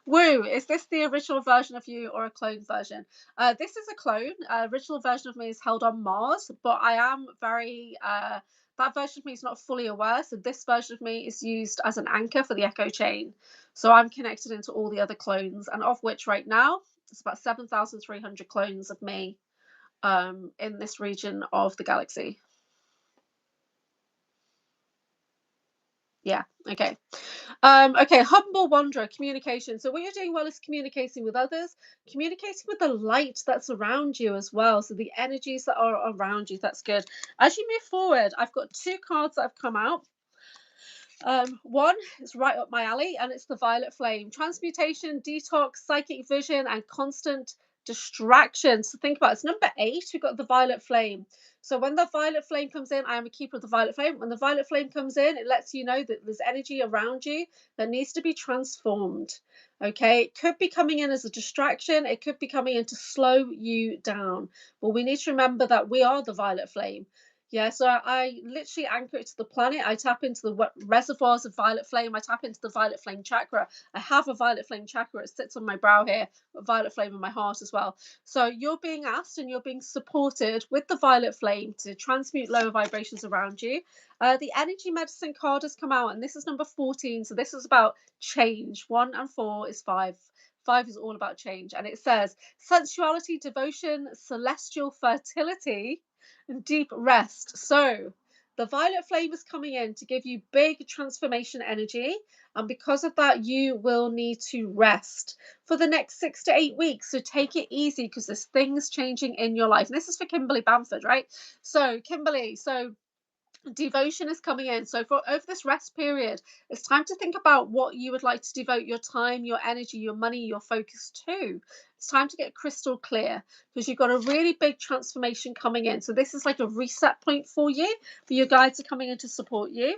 woo, is this the original version of you or a clone version? This is a clone. Original version of me is held on Mars, but I am very that version of me is not fully aware. So this version of me is used as an anchor for the echo chain. So I'm connected into all the other clones, and of which right now it's about 7,300 clones of me in this region of the galaxy. Yeah, okay. Okay, humble wanderer, communication. So what you're doing well is communicating with others, communicating with the light that's around you as well. So the energies that are around you, that's good. As you move forward, I've got 2 cards that have come out. One is right up my alley, and it's the Violet Flame. Transmutation, detox, psychic vision, and constant Distractions. So think about it. It's number 8. We've got the violet flame. So when the violet flame comes in, I am a keeper of the violet flame. When the violet flame comes in, it lets you know that there's energy around you that needs to be transformed. Okay, it could be coming in as a distraction. It could be coming in to slow you down. But we need to remember that we are the violet flame. Yeah, so I literally anchor it to the planet. I tap into the reservoirs of violet flame. I tap into the violet flame chakra. I have a violet flame chakra. It sits on my brow here, a violet flame in my heart as well. So you're being asked and you're being supported with the violet flame to transmute lower vibrations around you. The energy medicine card has come out, and this is number 14. So this is about change. 1 and 4 is 5. 5 is all about change. And it says sensuality, devotion, celestial fertility, and deep rest. So the violet flame is coming in to give you big transformation energy. And because of that, you will need to rest for the next 6 to 8 weeks. So take it easy because there's things changing in your life. And this is for Kimberly Bamford, right? So Kimberly, devotion is coming in. So for over this rest period, it's time to think about what you would like to devote your time, your energy, your money, your focus to. It's time to get crystal clear because you've got a really big transformation coming in. So this is like a reset point for you, for your guides are coming in to support you.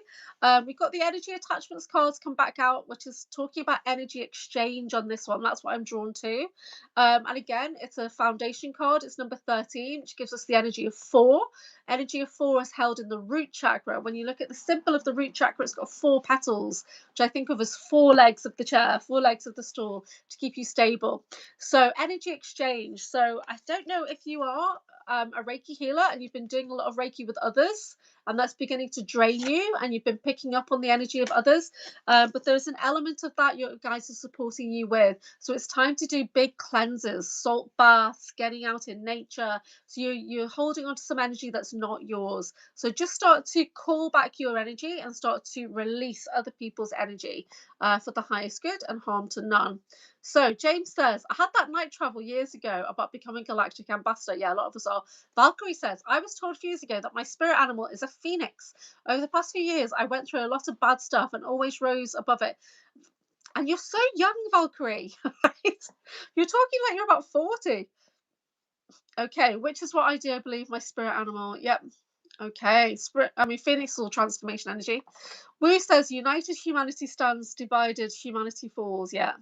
We've got the energy attachments cards come back out, which is talking about energy exchange on this one. That's what I'm drawn to. And again, it's a foundation card. It's number 13, which gives us the energy of 4. Energy of 4 is held in the root chakra. When you look at the symbol of the root chakra, it's got 4 petals, which I think of as 4 legs of the chair, 4 legs of the stool to keep you stable. So energy exchange. So I don't know if you are a Reiki healer and you've been doing a lot of Reiki with others, and that's beginning to drain you, and you've been picking up on the energy of others. But there's an element of that your guys are supporting you with. So it's time to do big cleanses, salt baths, getting out in nature. So you're holding on to some energy that's not yours. So just start to call back your energy and start to release other people's energy for the highest good and harm to none. So James says, I had that night travel years ago about becoming galactic ambassador. Yeah, a lot of us are. Valkyrie says, I was told a few years ago that my spirit animal is a phoenix. Over the past few years, I went through a lot of bad stuff and always rose above it. And you're so young, Valkyrie, right? You're talking like you're about 40. Okay, which is what I do, I believe, my spirit animal. Yep. Okay, Phoenix is all transformation energy. Wu says, united humanity stands, divided humanity falls. Yeah.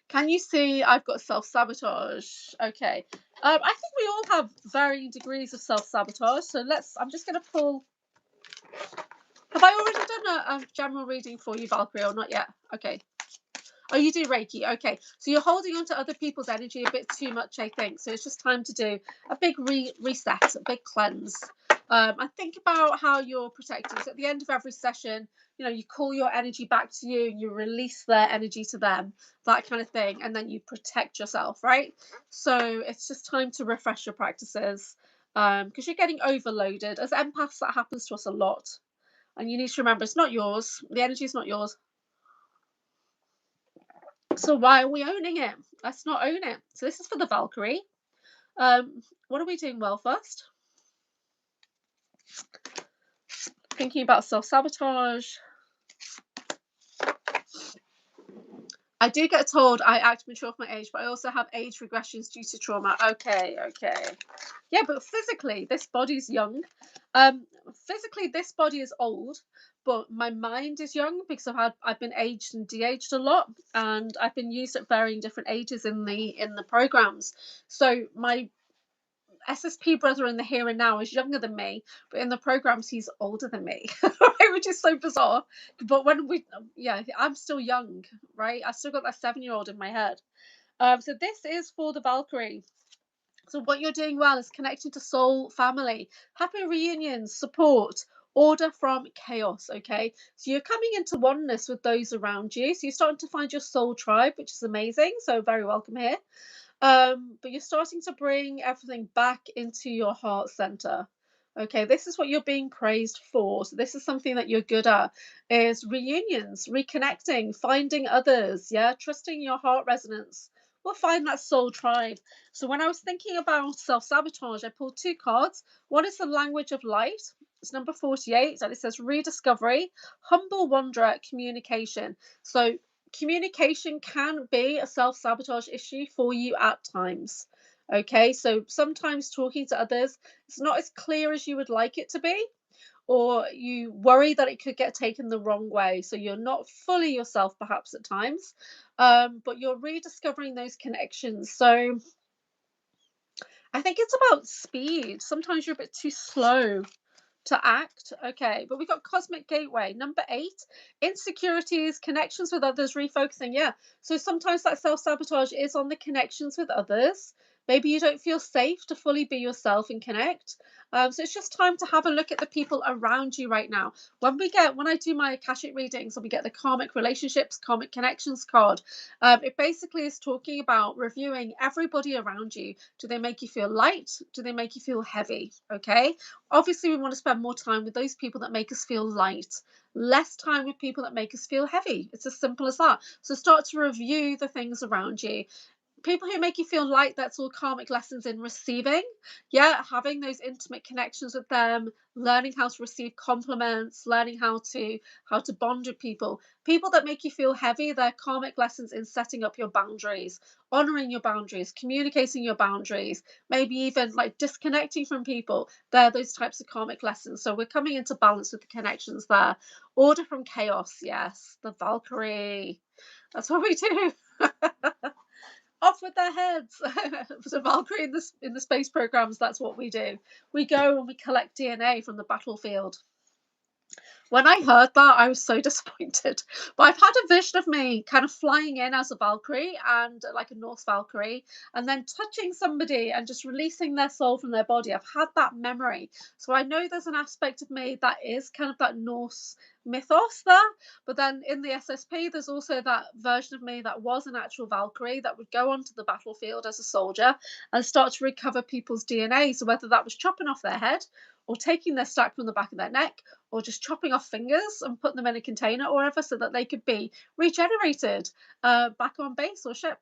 Can you see I've got self-sabotage? Okay. I think we all have varying degrees of self-sabotage. So I'm just going to pull. Have I already done a general reading for you, Valkyrie, or not yet? Okay. Oh, you do Reiki. Okay. So you're holding on to other people's energy a bit too much, I think. So it's just time to do a big reset, a big cleanse. And think about how you're protecting. So at the end of every session, you call your energy back to you and you release their energy to them, that kind of thing. And then you protect yourself, right? So it's just time to refresh your practices because you're getting overloaded. As empaths, that happens to us a lot. And you need to remember, it's not yours. The energy is not yours. So why are we owning it? Let's not own it. So this is for the Valkyrie. What are we doing well first? Thinking about self-sabotage. I do get told I act mature for my age, but I also have age regressions due to trauma. Okay. Yeah, but physically, this body's young. Physically, this body is old, but my mind is young because I've been aged and de-aged a lot, and I've been used at varying different ages in the programs. So my SSP brother in the here and now is younger than me, but in the programs he's older than me, right? Which is so bizarre. But I'm still young, right? I still got that 7-year-old in my head. So this is for the Valkyrie. So what you're doing well is connecting to soul family, happy reunions, support, order from chaos. Okay, so you're coming into oneness with those around you. So you're starting to find your soul tribe, which is amazing. So very welcome here. But you're starting to bring everything back into your heart center. Okay, this is what you're being praised for. So this is something that you're good at, is reunions, reconnecting, finding others, trusting your heart resonance. We'll find that soul tribe. So when I was thinking about self-sabotage, I pulled 2 cards. One is the language of light. It's number 48, and it says rediscovery, humble wanderer, communication. So Communication can be a self-sabotage issue for you at times. Okay, so sometimes talking to others, it's not as clear as you would like it to be, or you worry that it could get taken the wrong way. So you're not fully yourself perhaps at times, but you're rediscovering those connections. So I think it's about speed. Sometimes you're a bit too slow to act. Okay, but we got cosmic gateway number 8, insecurities, connections with others, refocusing. Yeah, so sometimes that self-sabotage is on the connections with others. Maybe you don't feel safe to fully be yourself and connect. So it's just time to have a look at the people around you right now. When I do my Akashic readings and we get the karmic relationships, karmic connections card, it basically is talking about reviewing everybody around you. Do they make you feel light? Do they make you feel heavy? Okay, obviously we want to spend more time with those people that make us feel light, less time with people that make us feel heavy. It's as simple as that. So start to review the things around you. People who make you feel light, that's all karmic lessons in receiving. Yeah, having those intimate connections with them, learning how to receive compliments, learning how to bond with people. People that make you feel heavy, they're karmic lessons in setting up your boundaries, honoring your boundaries, communicating your boundaries, maybe even like disconnecting from people. They're those types of karmic lessons. So we're coming into balance with the connections there. Order from chaos, yes, the Valkyrie, that's what we do. Off with their heads. So Valkyrie in the space programs, that's what we do. We go and we collect DNA from the battlefield. When I heard that, I was so disappointed. But I've had a vision of me kind of flying in as a Valkyrie, and like a Norse Valkyrie, and then touching somebody and just releasing their soul from their body. I've had that memory. So I know there's an aspect of me that is kind of that Norse mythos there. But then in the SSP, there's also that version of me that was an actual Valkyrie that would go onto the battlefield as a soldier and start to recover people's DNA. So whether that was chopping off their head, or taking their stack from the back of their neck, or just chopping off fingers and putting them in a container or whatever so that they could be regenerated back on base or ship.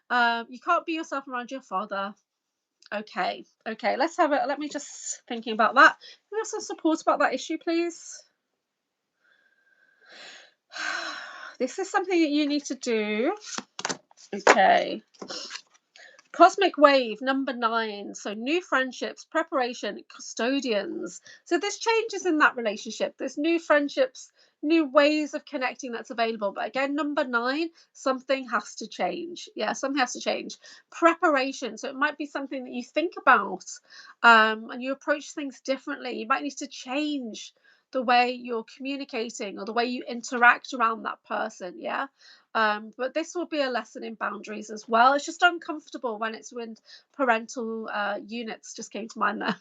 You can't be yourself around your father. Okay, let me just thinking about that. Can we have some support about that issue, please? This is something that you need to do. Okay. Cosmic wave number 9. So new friendships, preparation, custodians. So there's changes in that relationship. There's new friendships, new ways of connecting that's available. But again, number 9, something has to change. Yeah, something has to change. Preparation. So it might be something that you think about, and you approach things differently. You might need to change the way you're communicating or the way you interact around that person. Yeah. But this will be a lesson in boundaries as well. It's just uncomfortable when it's when parental units just came to mind there.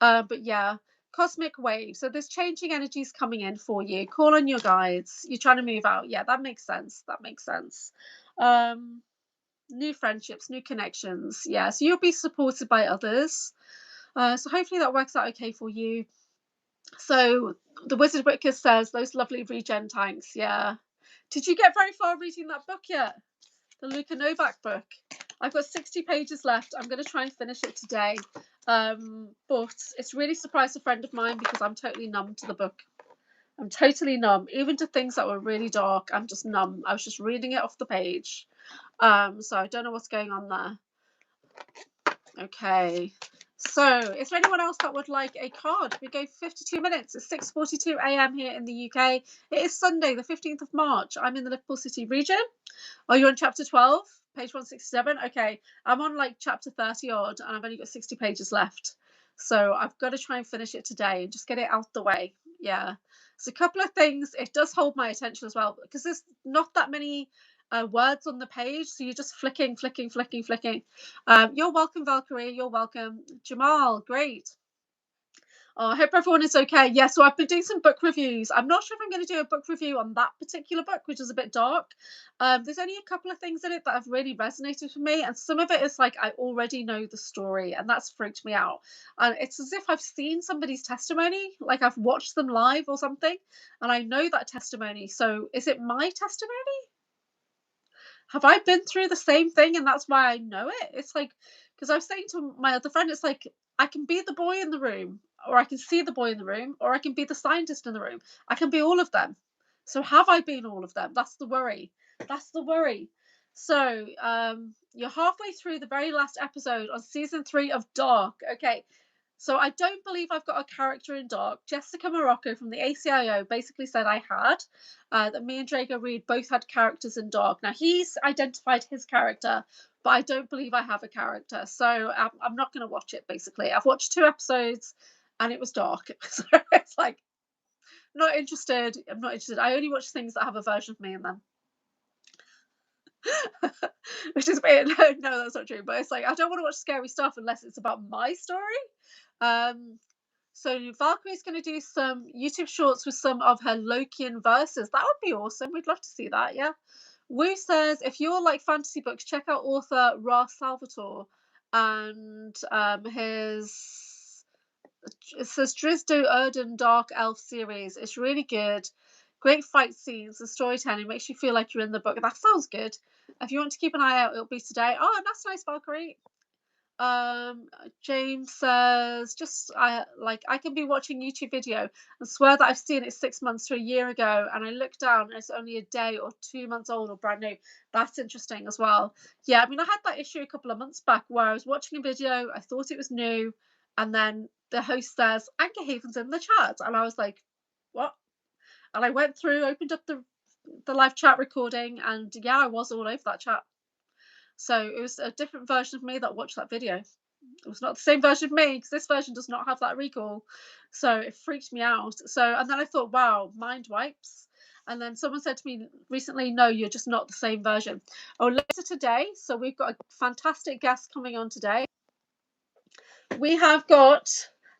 But yeah, cosmic wave. So there's changing energies coming in for you. Call on your guides. You're trying to move out. Yeah, that makes sense. That makes sense. New friendships, new connections. Yeah, so you'll be supported by others. So hopefully that works out okay for you. So the Wizard Wicker says those lovely regen tanks. Yeah. Did you get very far reading that book yet? The Luka Novak book. I've got 60 pages left. I'm going to try and finish it today. But it's really surprised a friend of mine because I'm totally numb to the book. I'm totally numb. Even to things that were really dark, I'm just numb. I was just reading it off the page. So I don't know what's going on there. Okay. So, is there anyone else that would like a card? We go 52 minutes. It's 6:42 a.m. here in the UK. It is Sunday, the 15th of March. I'm in the Liverpool City region. Are you on chapter 12? Page 167? Okay. I'm on like chapter 30 odd, and I've only got 60 pages left. So, I've got to try and finish it today and just get it out the way. Yeah. So, a couple of things. It does hold my attention as well because there's not that many words on the page, so you're just flicking. You're welcome, Valkyrie. You're welcome, Jamal. Great. Oh, I hope everyone is okay. Yeah, so I've been doing some book reviews. I'm not sure if I'm going to do a book review on that particular book, which is a bit dark. There's only a couple of things in it that have really resonated with me, and some of it is like I already know the story, and that's freaked me out. And it's as if I've seen somebody's testimony, like I've watched them live or something, and I know that testimony. So is it my testimony? Have I been through the same thing and that's why I know it? It's like, because I was saying to my other friend, it's like, I can be the boy in the room, or I can see the boy in the room, or I can be the scientist in the room. I can be all of them. So have I been all of them? That's the worry. That's the worry. So you're halfway through the very last episode on season 3 of Dark. Okay. So I don't believe I've got a character in Dark. Jessica Morocco from the ACIO basically said I had. That me and Drago Reed both had characters in Dark. Now he's identified his character, but I don't believe I have a character. So I'm not going to watch it. Basically, I've watched 2 episodes, and it was dark. So it's like, not interested. I'm not interested. I only watch things that have a version of me in them. Which is weird. No, that's not true. But it's like, I don't want to watch scary stuff unless it's about my story. So Valkyrie's going to do some YouTube shorts with some of her Lokian verses. That would be awesome. We'd love to see that. Yeah. Wu says, if you all like fantasy books, check out author Ra Salvatore and his, it says Drizdo Erden Dark Elf series. It's really good. Great fight scenes and storytelling. Makes you feel like you're in the book. That sounds good. If you want to keep an eye out, it'll be today. Oh, that's nice, Valkyrie. James says, just I can be watching YouTube video and swear that I've seen it 6 months to a year ago, and I look down and it's only a day or 2 months old or brand new. That's interesting as well. Yeah, I mean, I had that issue a couple of months back where I was watching a video, I thought it was new, and then the host says Anchorhaven's in the chat, and I was like, what? And I went through, opened up the live chat recording, and yeah, I was all over that chat. So it was a different version of me that watched that video. It was not the same version of me, because this version does not have that recall. So it freaked me out. So, and then I thought, wow, mind wipes. And then someone said to me recently, no, you're just not the same version. Oh, later today. So we've got a fantastic guest coming on today. We have got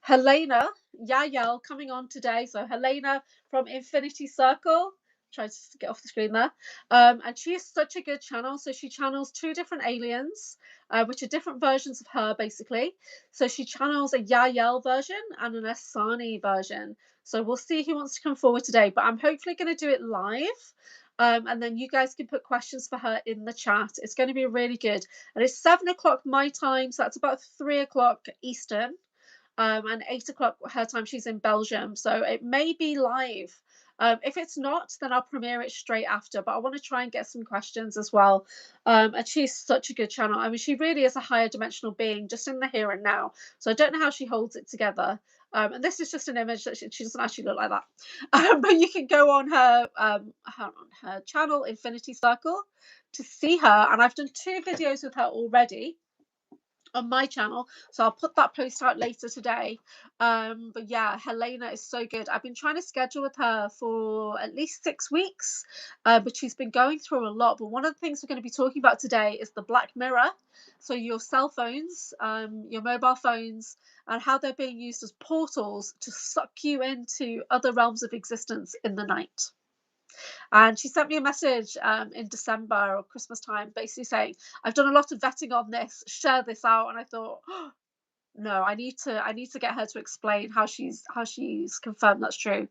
Helena Yayel coming on today. So Helena from Infinity Circle. Try to get off the screen there. And she is such a good channel. So she channels 2 different aliens, which are different versions of her, basically. So she channels a Yael version and an Asani version. So we'll see who wants to come forward today. But I'm hopefully going to do it live. And then you guys can put questions for her in the chat. It's going to be really good. And it's 7 o'clock my time. So that's about 3 o'clock Eastern. And 8 o'clock her time. She's in Belgium. So it may be live. If it's not, then I'll premiere it straight after. But I want to try and get some questions as well. And she's such a good channel. I mean, she really is a higher dimensional being, just in the here and now. So I don't know how she holds it together. And this is just an image that she doesn't actually look like that. But you can go on her channel, Infinity Circle, to see her. And I've done 2 videos with her already on my channel, so I'll put that post out later today. But yeah, Helena is so good. I've been trying to schedule with her for at least 6 weeks, but she's been going through a lot. But one of the things we're going to be talking about today is the Black Mirror. So your cell phones, your mobile phones, and how they're being used as portals to suck you into other realms of existence in the night. And she sent me a message in December or Christmas time, basically saying, I've done a lot of vetting on this, share this out. And I thought, oh, no, I need to get her to explain how she's confirmed that's true.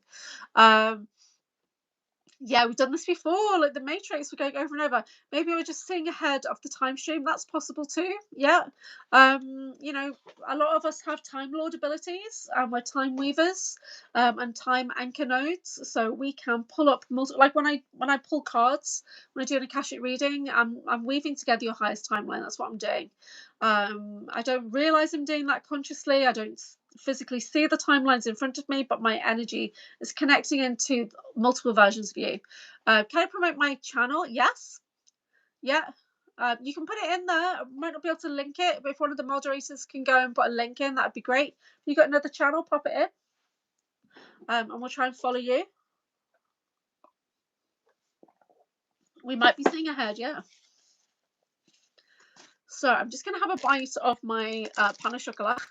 Yeah, we've done this before, like the Matrix, we're going over and over. Maybe we're just seeing ahead of the time stream. That's possible too. Yeah. You know, a lot of us have Time Lord abilities, and we're time weavers, and time anchor nodes. So we can pull up like when I pull cards, when I do an Akashic reading, I'm weaving together your highest timeline. That's what I'm doing. I don't realize I'm doing that consciously. I don't physically see the timelines in front of me, but my energy is connecting into multiple versions of you. Can I promote my channel? Yes. Yeah. You can put it in there. I might not be able to link it, but if one of the moderators can go and put a link in, that'd be great. If you got another channel, pop it in. And we'll try and follow you. We might be seeing ahead, yeah. So I'm just going to have a bite of my pan au chocolat.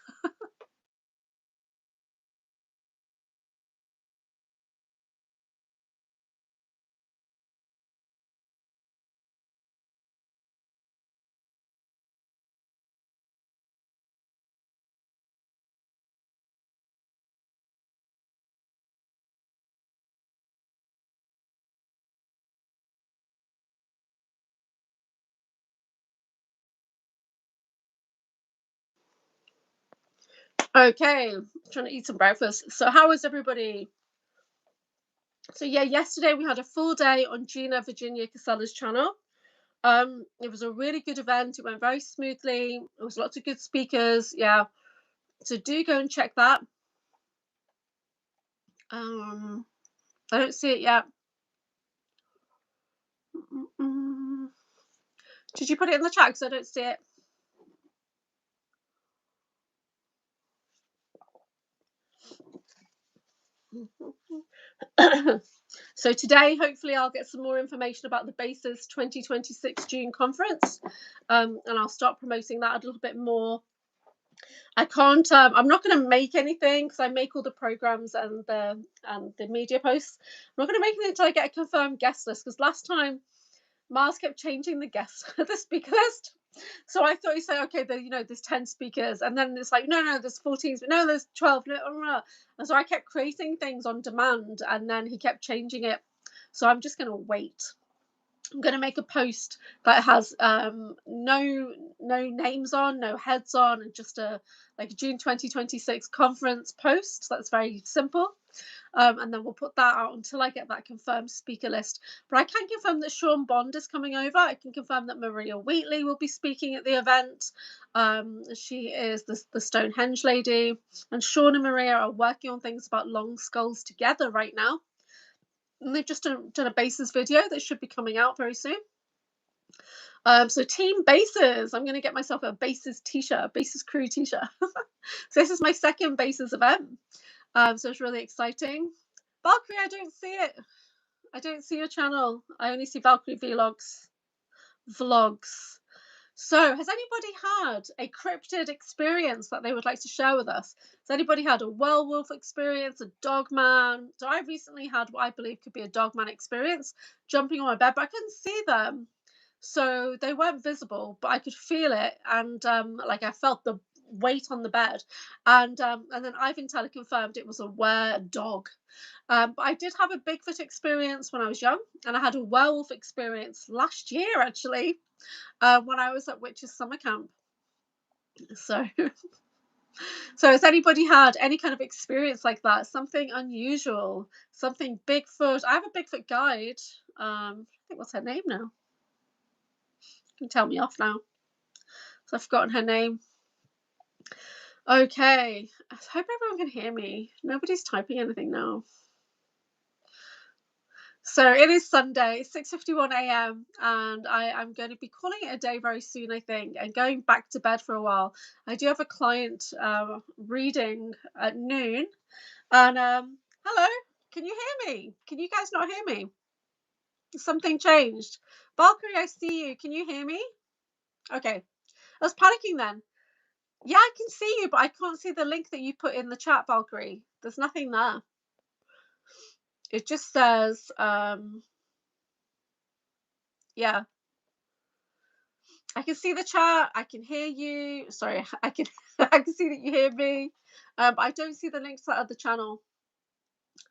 Okay, trying to eat some breakfast. So how is everybody? So yeah, yesterday we had a full day on Gina Virginia Casella's channel. It was a really good event. It went very smoothly. There was lots of good speakers. Yeah. So do go and check that. I don't see it yet. Did you put it in the chat? Because I don't see it. So today, hopefully, I'll get some more information about the BASES 2026 June conference, and I'll start promoting that a little bit more. I can't. I'm not going to make anything because I make all the programs and the media posts. I'm not going to make anything until I get a confirmed guest list, because last time Mars kept changing the guest, the speaker list. So I thought he'd say, okay, there's 10 speakers, and then it's like, no, there's 14, no, there's 12, no. And so I kept creating things on demand, and then he kept changing it. So I'm just going to wait. I'm going to make a post that has no names on, no heads on, and just a June 2026 conference post. That's very simple. And then we'll put that out until I get that confirmed speaker list. But I can confirm that Sean Bond is coming over. I can confirm that Maria Wheatley will be speaking at the event. She is the Stonehenge lady. And Sean and Maria are working on things about long skulls together right now. And they've just done a BASES video that should be coming out very soon. So Team BASES, I'm going to get myself a BASES t-shirt, BASES crew t-shirt. So this is my second BASES event. So it's really exciting. Valkyrie, I don't see it. I don't see your channel. I only see Valkyrie vlogs. So has anybody had a cryptid experience that they would like to share with us? Has anybody had a werewolf experience, a dogman? So I recently had what I believe could be a dogman experience, jumping on my bed, but I couldn't see them. So they weren't visible, but I could feel it, and I felt the weight on the bed, and then Ivan Teller confirmed it was a were-dog. But I did have a Bigfoot experience when I was young, and I had a werewolf experience last year, actually, when I was at Witches Summer Camp. So, so has anybody had any kind of experience like that? Something unusual, something Bigfoot? I have a Bigfoot guide. I think, what's her name now? You can tell me off now. So I've forgotten her name. Okay, I hope everyone can hear me. Nobody's typing anything now. So it is Sunday, 6:51 a.m. and I'm going to be calling it a day very soon, I think, and going back to bed for a while. I do have a client reading at noon, and hello, can you hear me? Can you guys not hear me? Something changed. Valkyrie, I see you. Can you hear me? Okay, I was panicking then. Yeah, I can see you, but I can't see the link that you put in the chat, Valkyrie. There's nothing there. It just says, yeah. I can see the chat. I can hear you. Sorry, I can I can see that you hear me. But I don't see the link to that other channel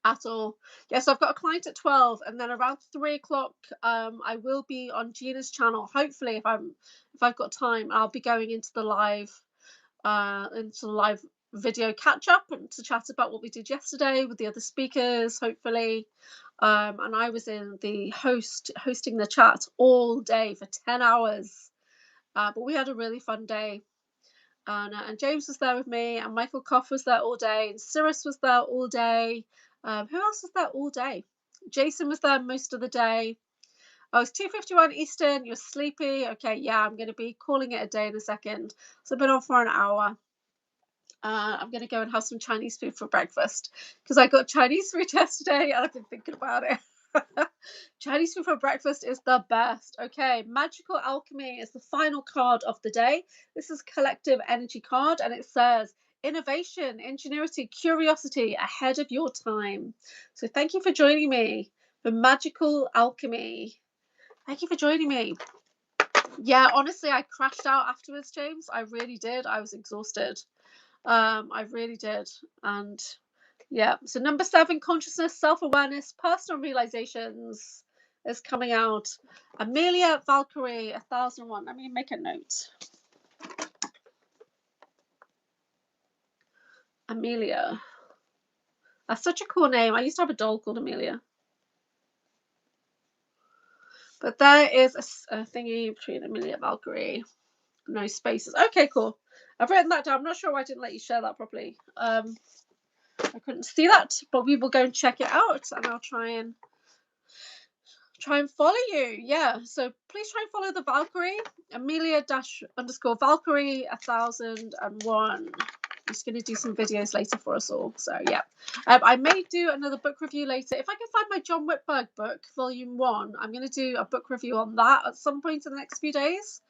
at all. Yeah, so I've got a client at 12, and then around 3 o'clock, I will be on Gina's channel. Hopefully, if I've got time, I'll be going into the live video catch up and to chat about what we did yesterday with the other speakers, hopefully. And I was in the hosting the chat all day for 10 hours. But we had a really fun day. And James was there with me, and Michael Koff was there all day, and Cyrus was there all day. Who else was there all day? Jason was there most of the day. Oh, it's 2:51 Eastern. You're sleepy. Okay, yeah, I'm going to be calling it a day in a second. So I've been on for an hour. I'm going to go and have some Chinese food for breakfast, because I got Chinese food yesterday and I've been thinking about it. Chinese food for breakfast is the best. Okay, Magical Alchemy is the final card of the day. This is collective energy card, and it says innovation, ingenuity, curiosity ahead of your time. So thank you for joining me for Magical Alchemy. Thank you for joining me. Yeah, honestly, I crashed out afterwards, James. I really did. I was exhausted. I really did. And yeah, so number 7, consciousness, self-awareness, personal realizations is coming out. Amelia Valkyrie 1001. Let me make a note. Amelia. That's such a cool name. I used to have a doll called Amelia. But there is a thingy between Amelia and Valkyrie. No spaces. Okay, cool. I've written that down. I'm not sure why I didn't let you share that properly. I couldn't see that, but we will go and check it out, and I'll try and follow you. Yeah, so please try and follow the Valkyrie, Amelia _ Valkyrie 1001. I'm just going to do some videos later for us all. So yeah, I may do another book review later if I can find my John Whitberg book, Volume 1. I'm going to do a book review on that at some point in the next few days.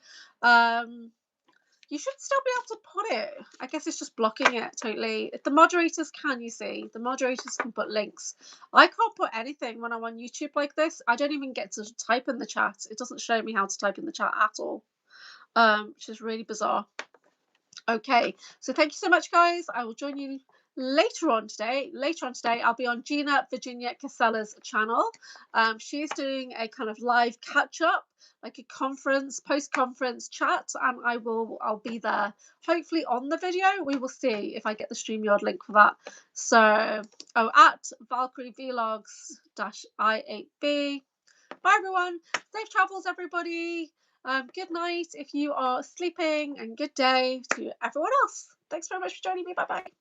You should still be able to put it. I guess it's just blocking it totally. The moderators can, you see. The moderators can put links. I can't put anything when I'm on YouTube like this. I don't even get to type in the chat. It doesn't show me how to type in the chat at all, which is really bizarre. Okay, so thank you so much, guys. I will join you later on today. I'll be on Gina Virginia Casella's channel. She's doing a kind of live catch up, like a conference, post-conference chat, and I'll be there hopefully on the video. We will see if I get the StreamYard link for that. So at Valkyrie Vlogs -I8B. Bye everyone. Safe travels, everybody. Good night if you are sleeping, and good day to everyone else. Thanks very much for joining me. Bye bye.